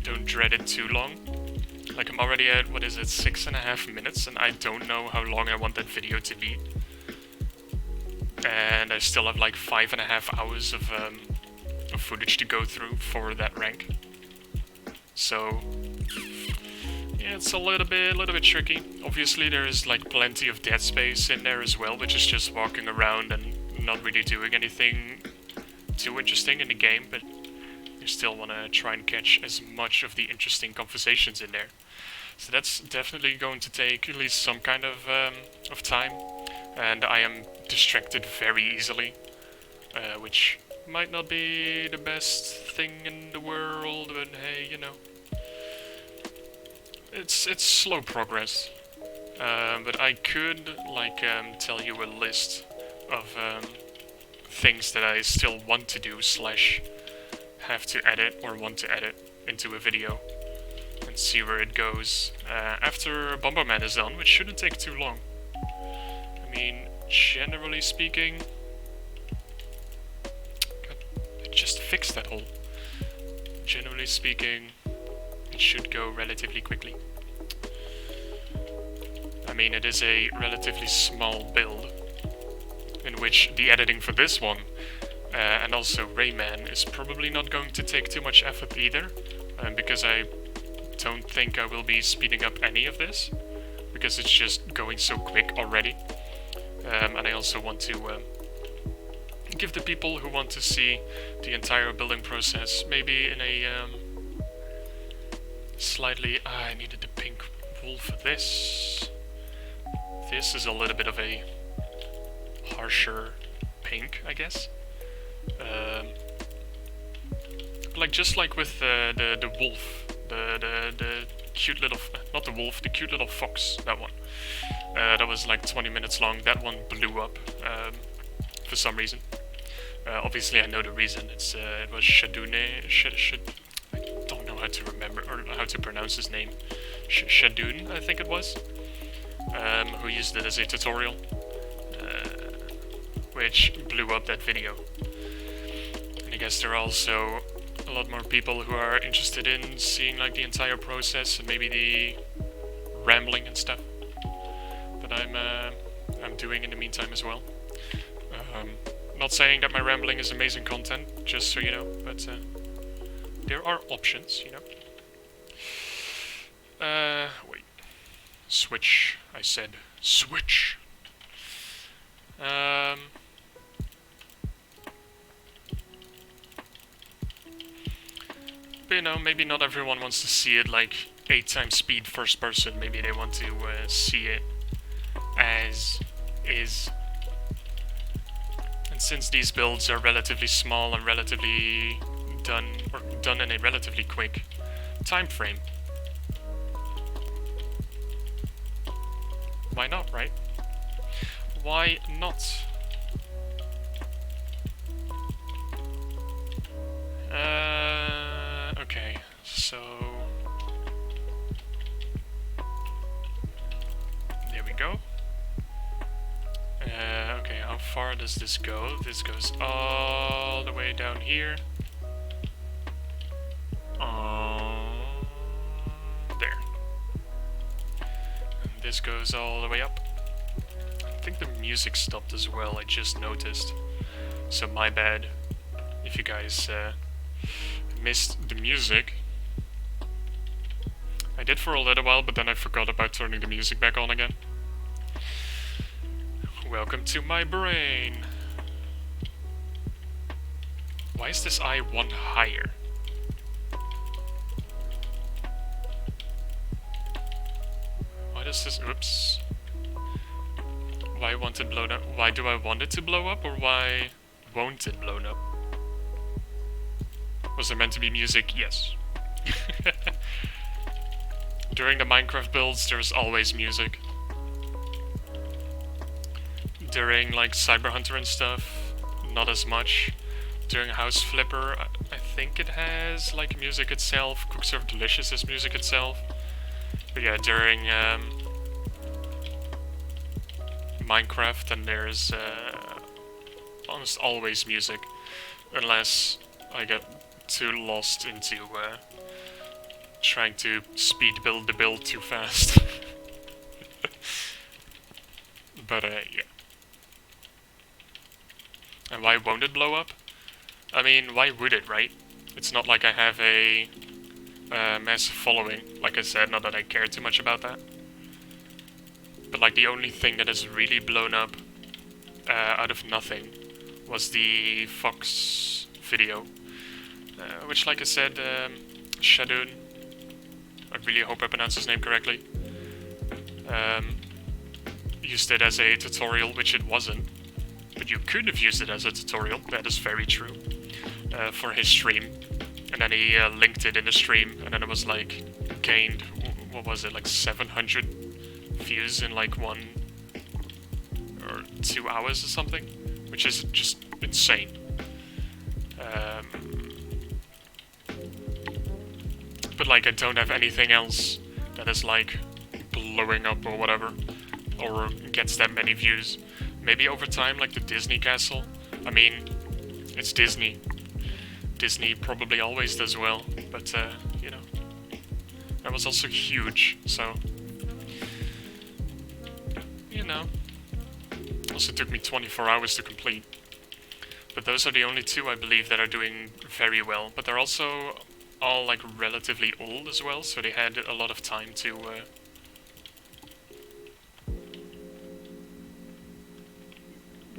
don't dread it too long. Like, I'm already at, what is it, 6.5 minutes, and I don't know how long I want that video to be. And I still have like 5.5 hours of footage to go through for that rank. So yeah, it's a little bit tricky. Obviously there is like plenty of dead space in there as well, which is just walking around and not really doing anything too interesting in the game, but you still want to try and catch as much of the interesting conversations in there. So that's definitely going to take at least some kind of time, and I am distracted very easily, which might not be the best thing in the world, but hey, you know, it's slow progress. But I could like tell you a list of things that I still want to do slash have to edit or want to edit into a video, and see where it goes after Bomberman is done, which shouldn't take too long. I mean, generally speaking, I just fixed that hole. Generally speaking, it should go relatively quickly. I mean, it is a relatively small build, in which the editing for this one and also Rayman is probably not going to take too much effort either, because I don't think I will be speeding up any of this, because it's just going so quick already. And I also want to give the people who want to see the entire building process maybe in a slightly... I needed the pink wool for this. This is a little bit of a harsher pink, I guess. Like just like with the wolf, the cute little, not the wolf, the cute little fox, that one. That was like 20 minutes long. That one blew up for some reason. Obviously, I know the reason. It was Shadune. I don't know how to remember or how to pronounce his name. Shadun, I think it was. Who used it as a tutorial, which blew up that video. And I guess there are also a lot more people who are interested in seeing like the entire process and maybe the rambling and stuff that I'm doing in the meantime as well. Not saying that my rambling is amazing content, just so you know, but there are options, you know. Wait. Switch, I said. Switch! But, you know, maybe not everyone wants to see it like 8 times speed first person. Maybe they want to see it as is. And since these builds are relatively small and relatively done in a relatively quick time frame, why not, right? Why not? Okay, so there we go. Okay, how far does this go? This goes all the way down here. There. And this goes all the way up. I think the music stopped as well, I just noticed. So my bad if you guys missed the music. I did for a little while, but then I forgot about turning the music back on again. Welcome to my brain. Why is this eye one higher? Why does this... Oops. Why want it blown up? Why do I want it to blow up, or why won't it blow up? Was there meant to be music? Yes. During the Minecraft builds, there's always music. During like Cyber Hunter and stuff, not as much. During House Flipper, I think it has like music itself. Cook Serve Delicious has music itself. But yeah, during Minecraft, and there's almost always music, unless I get too lost into trying to speed build the build too fast. But yeah. And why won't it blow up? I mean, why would it, right? It's not like I have a massive following. Like I said, not that I care too much about that. But like the only thing that has really blown up out of nothing was the Fox video. Which, like I said, Shadoon, I really hope I pronounced his name correctly, used it as a tutorial, which it wasn't. But you could have used it as a tutorial, that is very true, for his stream. And then he linked it in the stream, and then it was like, gained, what was it, like 700 views in like 1 or 2 hours or something, which is just insane. But like I don't have anything else that is like blowing up or whatever, or gets that many views. Maybe over time, like the Disney Castle. I mean, it's Disney. Disney probably always does well, but you know, that was also huge, so you know. Also took me 24 hours to complete. But those are the only two I believe that are doing very well. But they're also all like relatively old as well, so they had a lot of time to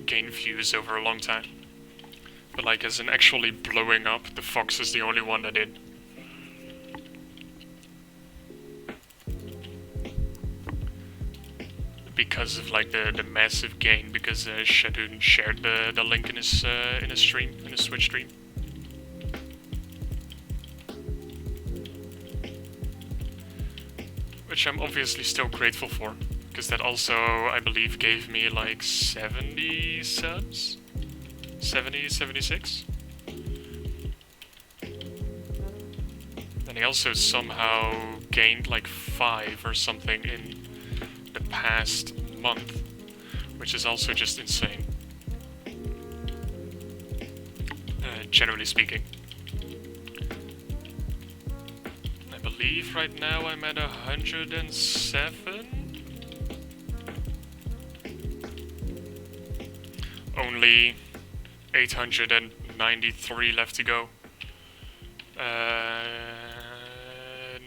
gain views over a long time. But like as in actually blowing up, the Fox is the only one that did. Because of like the massive gain, because Shadoon shared the link in his stream, in his Switch stream. Which I'm obviously still grateful for, because that also, I believe, gave me like 70 subs? 70, 76? And he also somehow gained like 5 or something in the past month, which is also just insane. Generally speaking. I believe right now I'm at 107? Only 893 left to go.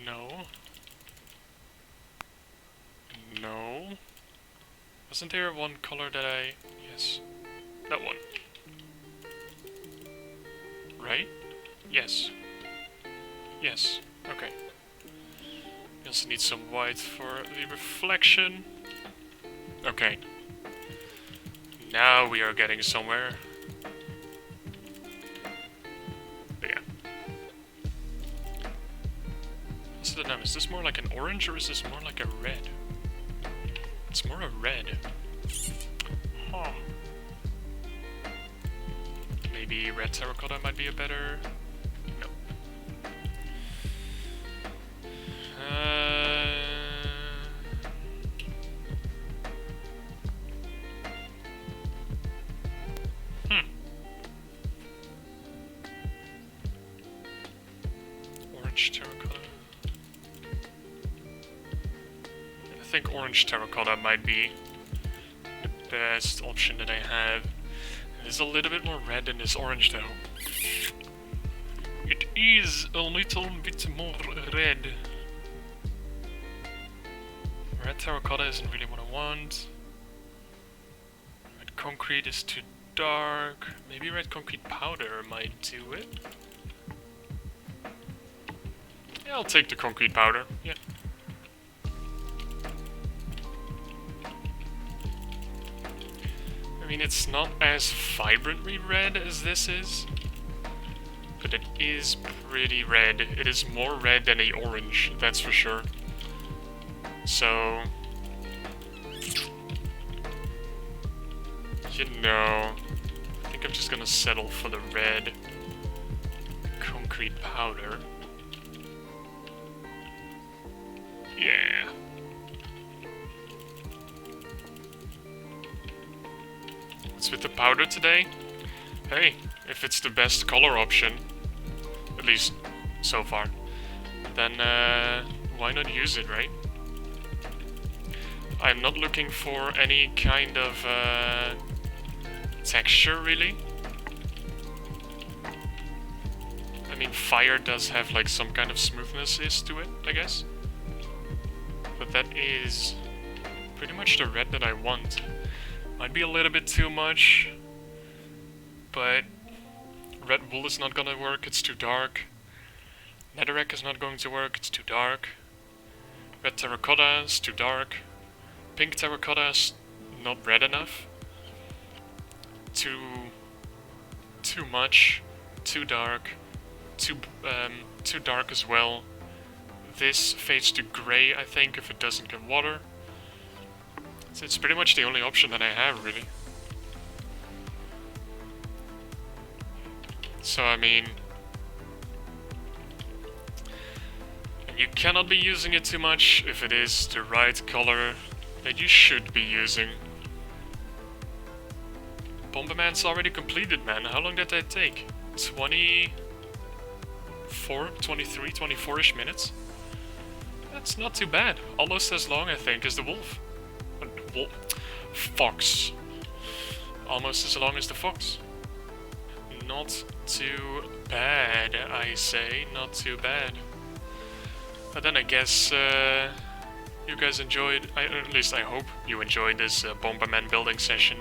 No. No. Wasn't there one color that I... Yes. That one. Right? Yes. Yes. Okay. We also need some white for the reflection. Okay. Now we are getting somewhere. But yeah. What's the name? Is this more like an orange or is this more like a red? It's more a red. Huh. Maybe red terracotta might be a better... No. Orange terracotta. I think orange terracotta might be the best option that I have. It's a little bit more red than this orange though. It is a little bit more red. Red terracotta isn't really what I want. concrete is too dark. Maybe red concrete powder might do it. Yeah, I'll take the concrete powder. Yeah. I mean, it's not as vibrantly red as this is, but it is pretty red. It is more red than a orange, that's for sure. So, you know, I think I'm just gonna settle for the red concrete powder. Yeah. What's with the powder today? Hey, if it's the best color option, at least so far, then why not use it, right? I'm not looking for any kind of texture, really. I mean, fire does have like some kind of smoothness to it, I guess. But that is pretty much the red that I want. Might be a little bit too much, but red wool is not gonna work, it's too dark. Netherrack is not going to work, it's too dark. Red terracotta is too dark. Pink terracotta is not red enough. Too much, too dark, too dark as well. This fades to grey, I think, if it doesn't get water. So it's pretty much the only option that I have, really. So, I mean, you cannot be using it too much if it is the right color that you should be using. Bomberman's already completed, man. How long did that take? 24-ish minutes? That's not too bad. Almost as long, I think, as the wolf. Fox. Almost as long as the fox. Not too bad, I say. Not too bad. But then I guess you guys enjoyed, at least I hope you enjoyed this Bomberman building session.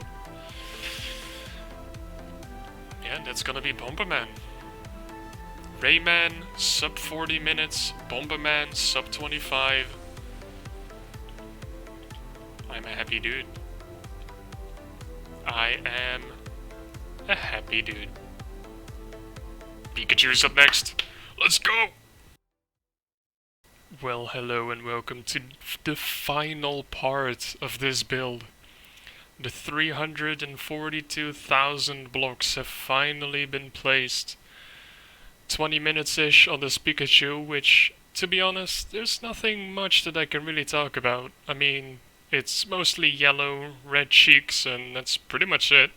Yeah, that's gonna be Bomberman. Rayman, sub 40 minutes. Bomberman, sub 25. I'm a happy dude. I am a happy dude. Pikachu's up next. Let's go! Well, hello and welcome to the final part of this build. The 342,000 blocks have finally been placed. 20 minutes-ish on this Pikachu, which, to be honest, there's nothing much that I can really talk about. I mean, it's mostly yellow, red cheeks, and that's pretty much it.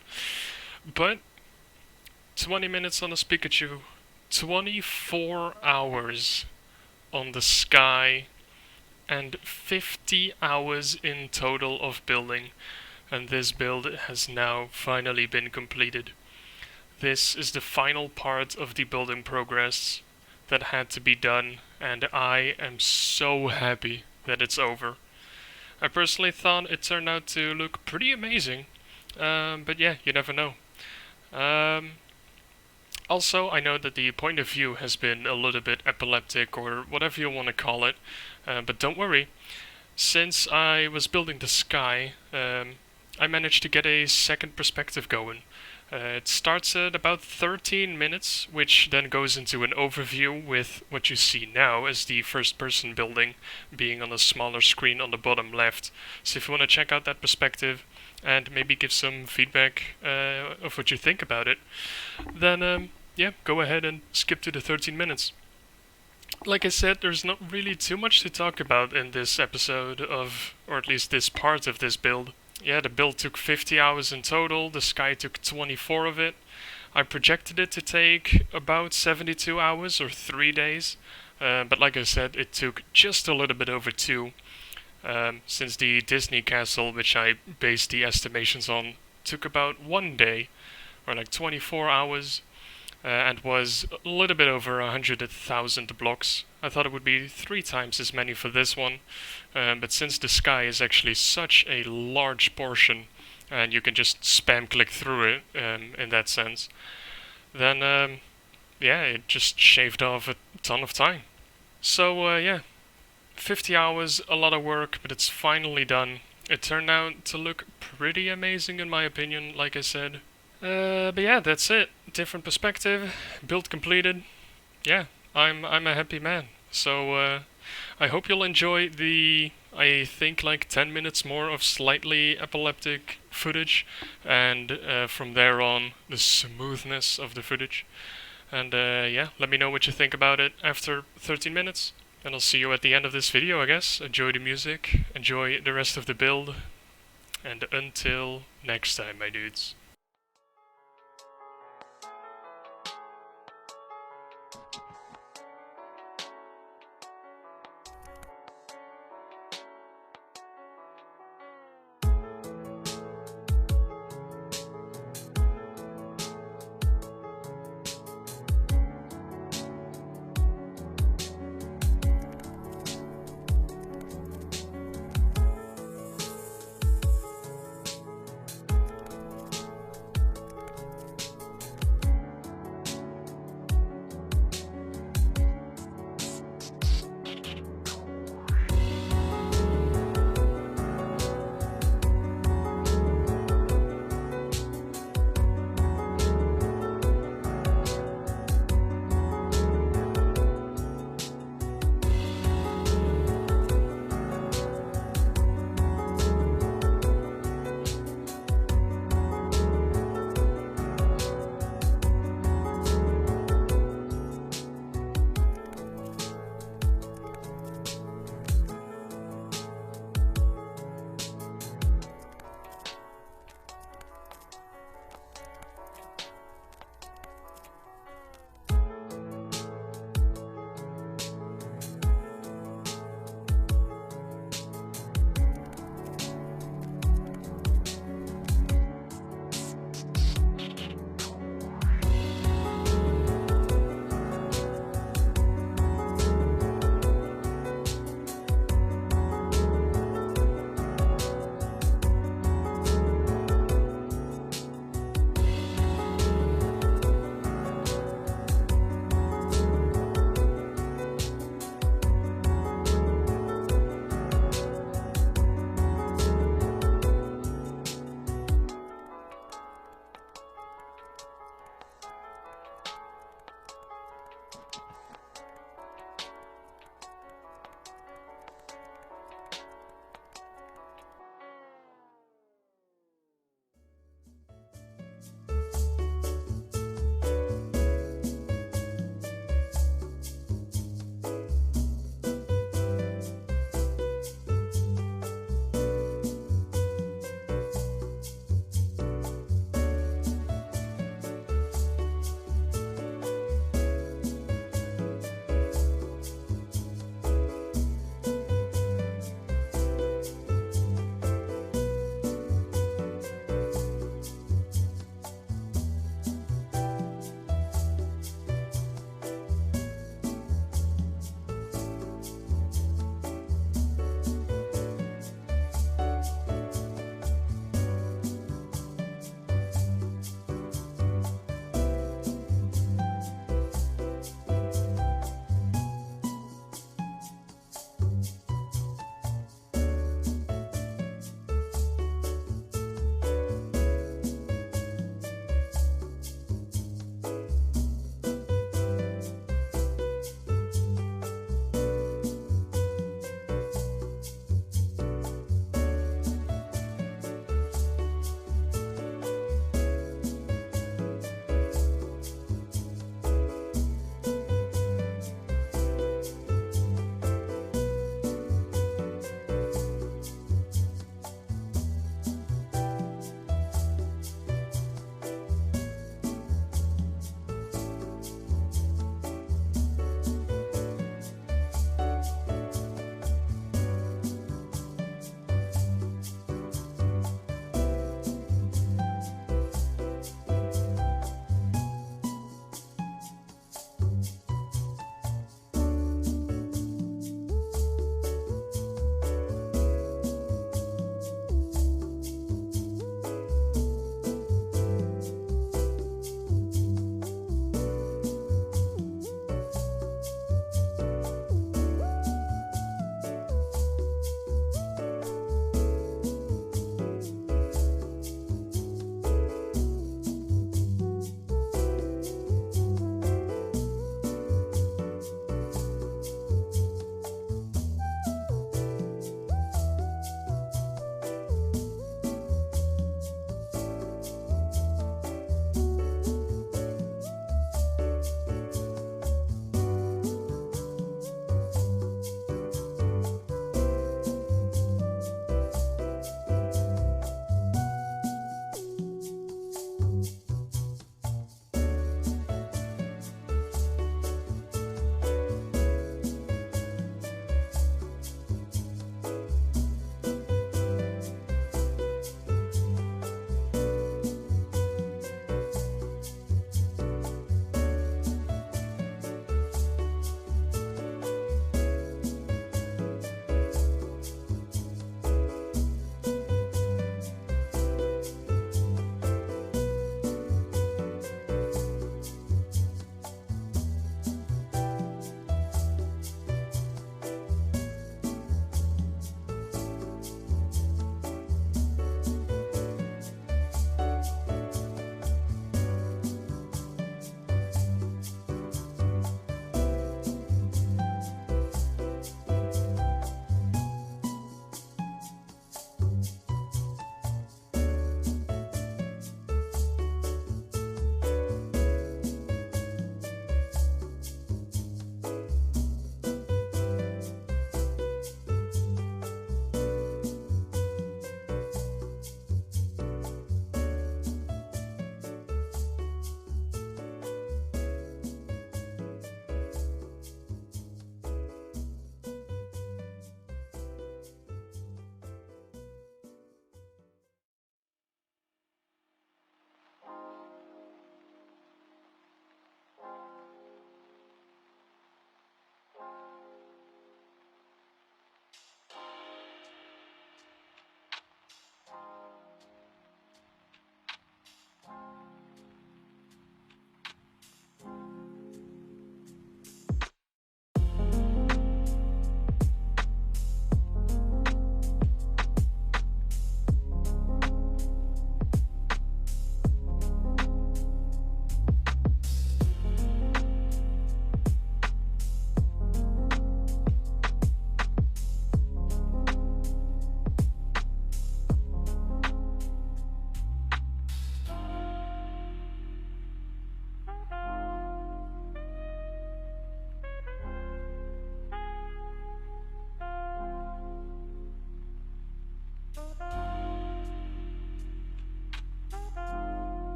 But 20 minutes on this Pikachu, 24 hours on the sky, and 50 hours in total of building. And this build has now finally been completed. This is the final part of the building progress that had to be done, and I am so happy that it's over. I personally thought it turned out to look pretty amazing, but yeah, you never know. Also, I know that the point of view has been a little bit epileptic, or whatever you want to call it, but don't worry. Since I was building the sky, I managed to get a second perspective going. It starts at about 13 minutes, which then goes into an overview with what you see now as the first-person building being on a smaller screen on the bottom left. So if you want to check out that perspective and maybe give some feedback of what you think about it, then yeah, go ahead and skip to the 13 minutes. Like I said, there's not really too much to talk about in this episode of, or at least this part of this build. Yeah, the build took 50 hours in total, the sky took 24 of it. I projected it to take about 72 hours or 3 days, but like I said, it took just a little bit over 2, since the Disney castle, which I based the estimations on, took about 1 day, or like 24 hours, and was a little bit over 100,000 blocks. I thought it would be 3 times as many for this one, but since the sky is actually such a large portion and you can just spam click through it in that sense, then yeah, it just shaved off a ton of time. So yeah, 50 hours, a lot of work, but it's finally done. It turned out to look pretty amazing in my opinion, like I said. But yeah, that's it. Different perspective, build completed. Yeah, I'm a happy man. So I hope you'll enjoy the, I think, like 10 minutes more of slightly epileptic footage, and from there on, the smoothness of the footage. And yeah, let me know what you think about it after 13 minutes. And I'll see you at the end of this video, I guess. Enjoy the music, enjoy the rest of the build, and until next time, my dudes.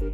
Do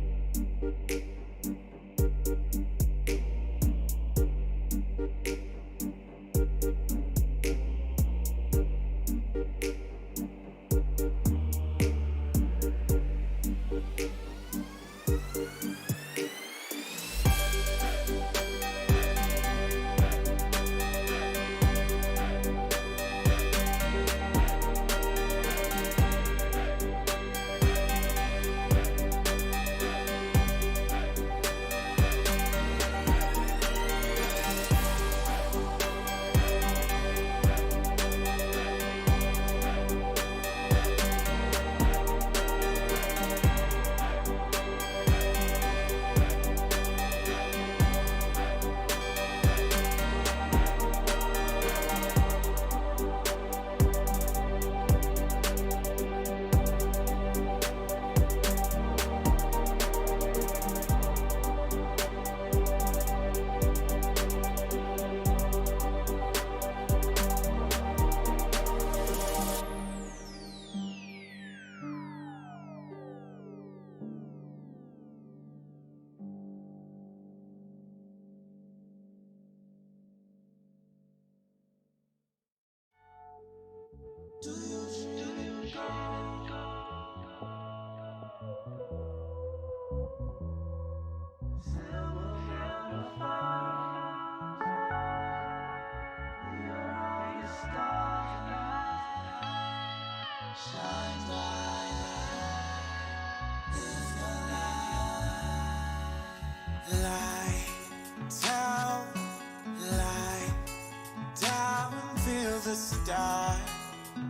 you dream gold? Silver camouflage. We are all your stars. Shine bright. Live your life. Light down, feel the stars.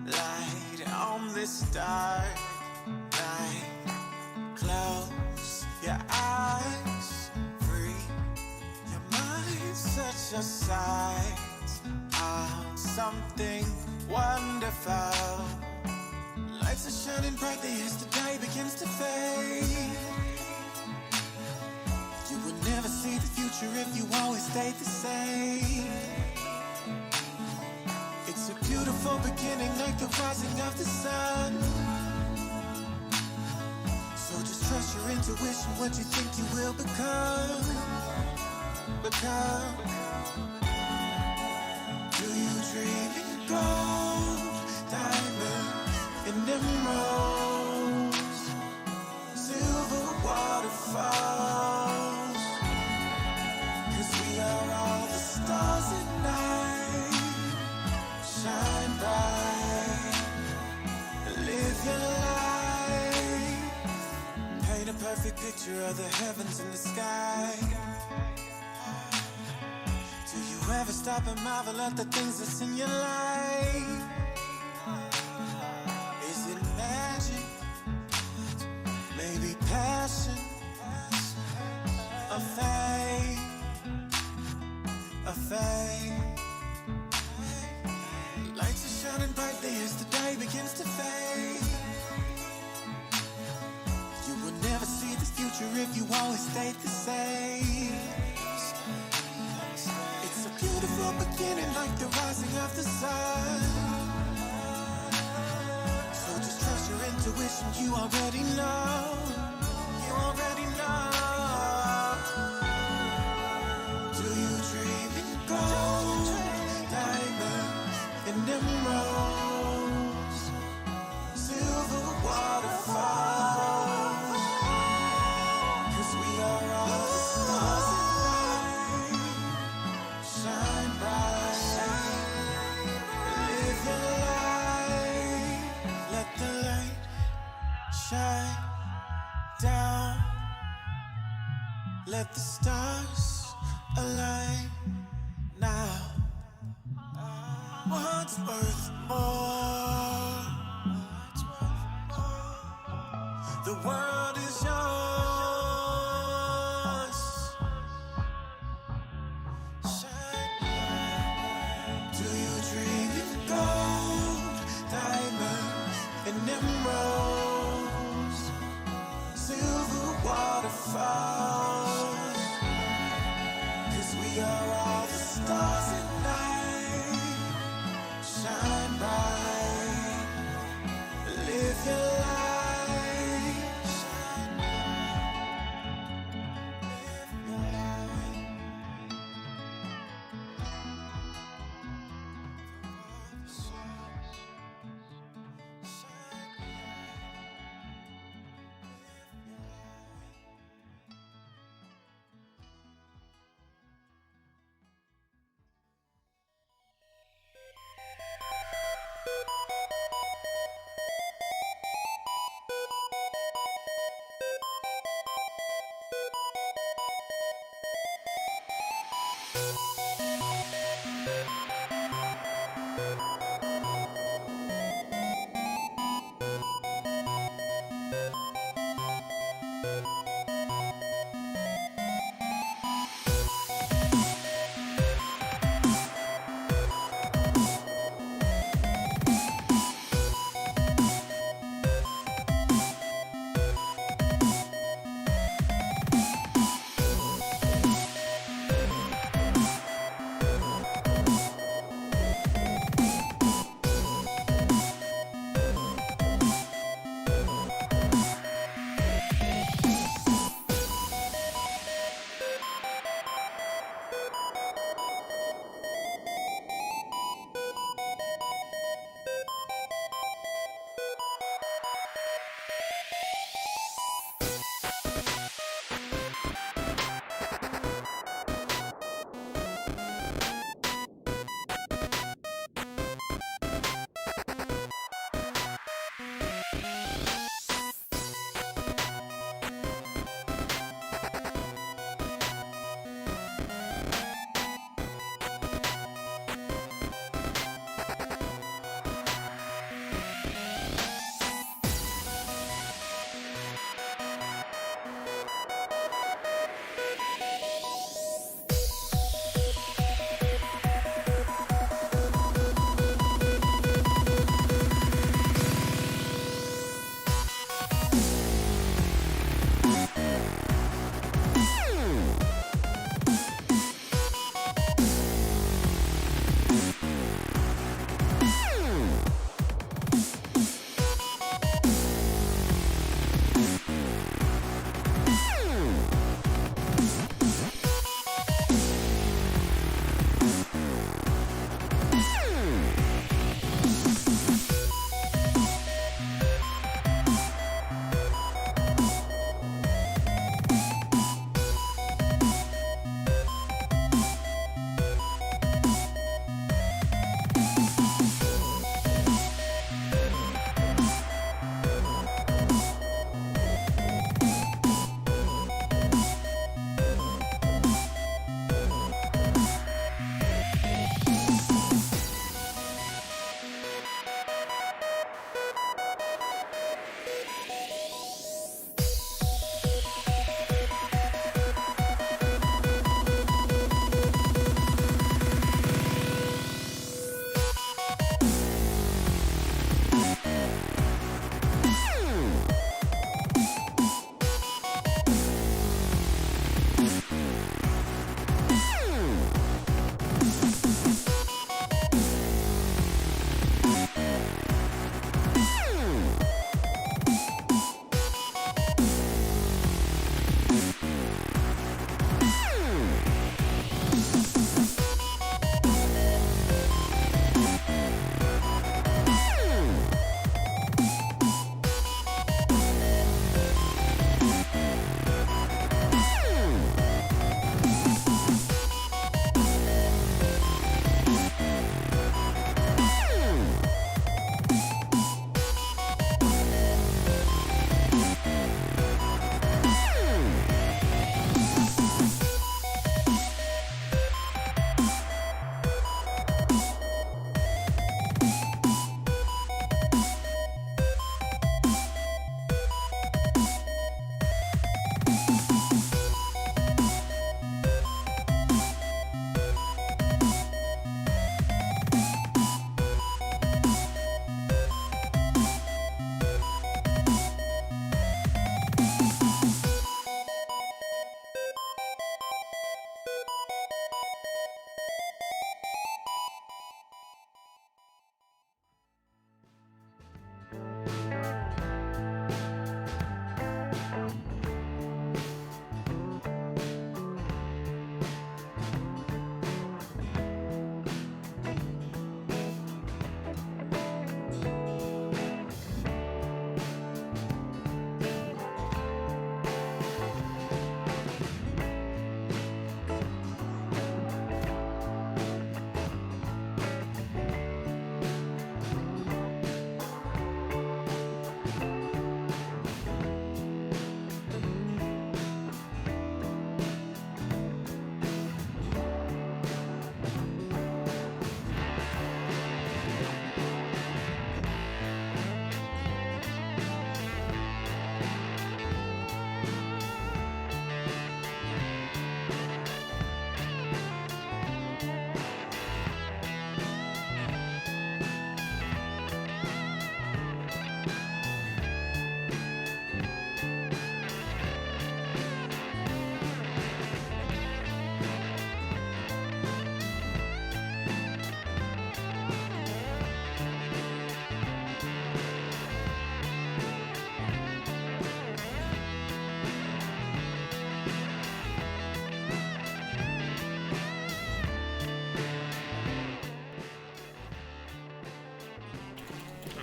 Light on this dark night. Close your eyes, free your mind. Set your sights on something wonderful. Lights are shining brightly as the day begins to fade. You will never see the future if you always stay the same. It's a beautiful beginning, like the rising of the sun. So just trust your intuition, what you think you will become. Do you dream in gold, diamonds, and emeralds, silver waterfalls? 'Cause we are all the stars at night. Shine bright, live your life. Paint a perfect picture of the heavens and the sky. Do you ever stop and marvel at the things that's in your life? Is it magic? Maybe passion? A faith? A faith? Lights are shining brightly as the day begins to fade. You will never see the future if you always stay the same. It's a beautiful beginning, like the rising of the sun. So just trust your intuition, you already know. You already know. Do you dream in gold, diamonds, and emeralds, silver waterfalls? 'Cause we are all the stars at night. Shine bright, live your life. Let the light shine down. Let the stars align now. What's worth more? The world is yours. Shine bright. Do you dream in gold, diamonds, and emeralds, silver waterfalls? 'Cause we are all the stars at night. Shine bright, live your life.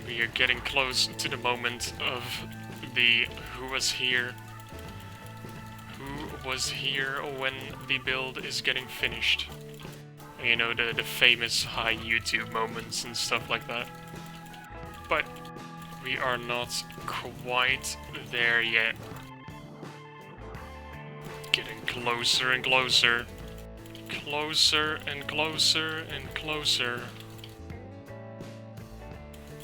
We are getting close to the moment of the who was here when the build is getting finished. You know, the famous high YouTube moments and stuff like that. But we are not quite there yet. Getting closer and closer. Closer and closer and closer.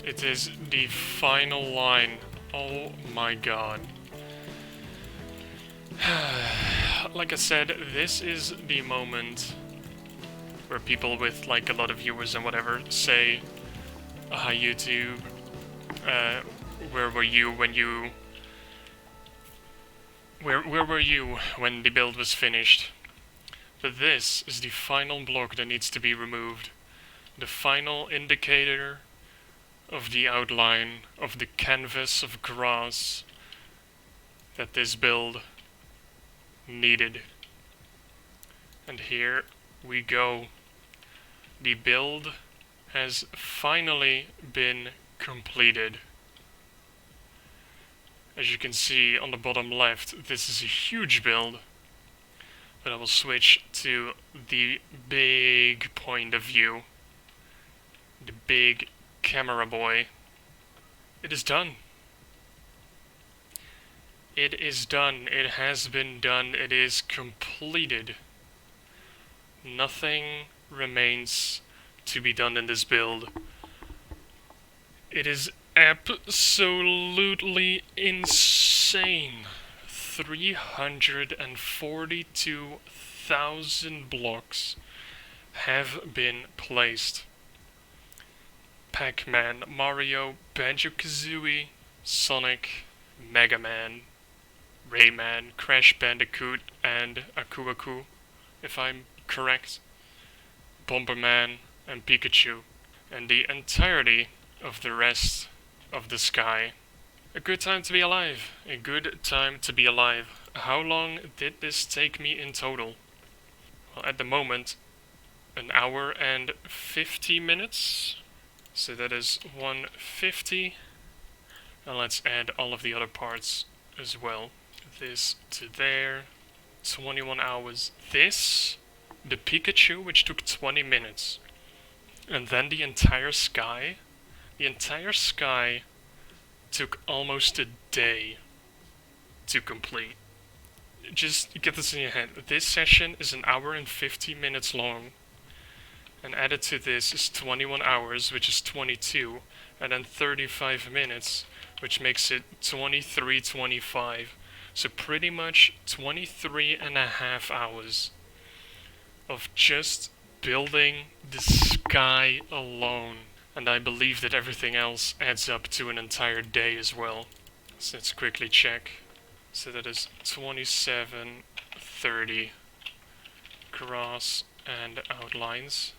It is the final line. Oh my god. Like I said, this is the moment where people with like a lot of viewers and whatever say, hi YouTube, where were you when where were you when the build was finished? But this is the final block that needs to be removed. The final indicator of the outline of the canvas of grass that this build needed. And here we go. The build has finally been completed. As you can see on the bottom left, this is a huge build. But I will switch to the big point of view. The big camera boy. It is done. It is done. It has been done. It is completed. Nothing remains to be done in this build. It is absolutely insane. 342,000 blocks have been placed. PacMan, Mario, Banjo Kazooie, Sonic, Megaman, Rayman, Crash Bandicoot, and Aku, if I'm correct, Bomberman and Pikachu, and the entirety of the rest of the sky. A good time to be alive. A good time to be alive. How long did this take me in total? Well, at the moment, an hour and 50 minutes. So that is 150. And let's add all of the other parts as well. This to there. 21 hours. This, the Pikachu, which took 20 minutes. And then the entire sky. The entire sky took almost a day to complete. Just get this in your head. This session is an hour and 50 minutes long. And added to this is 21 hours, which is 22. And then 35 minutes, which makes it 23-25. So pretty much 23.5 hours of just building the sky alone. And I believe that everything else adds up to an entire day as well. So let's quickly check. So that is 27, 30 grass and outlines.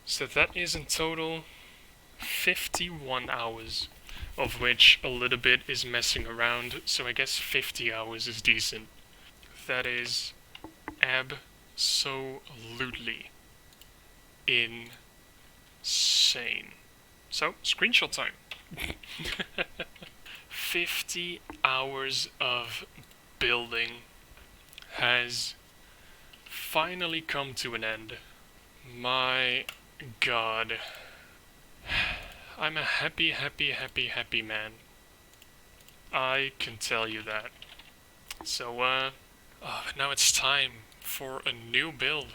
So that is in total 51 hours, of which a little bit is messing around, so I guess 50 hours is decent. That is absolutely insane. So, screenshot time. 50 hours of building has finally come to an end. My god. I'm a happy man. I can tell you that. So, but now it's time for a new build.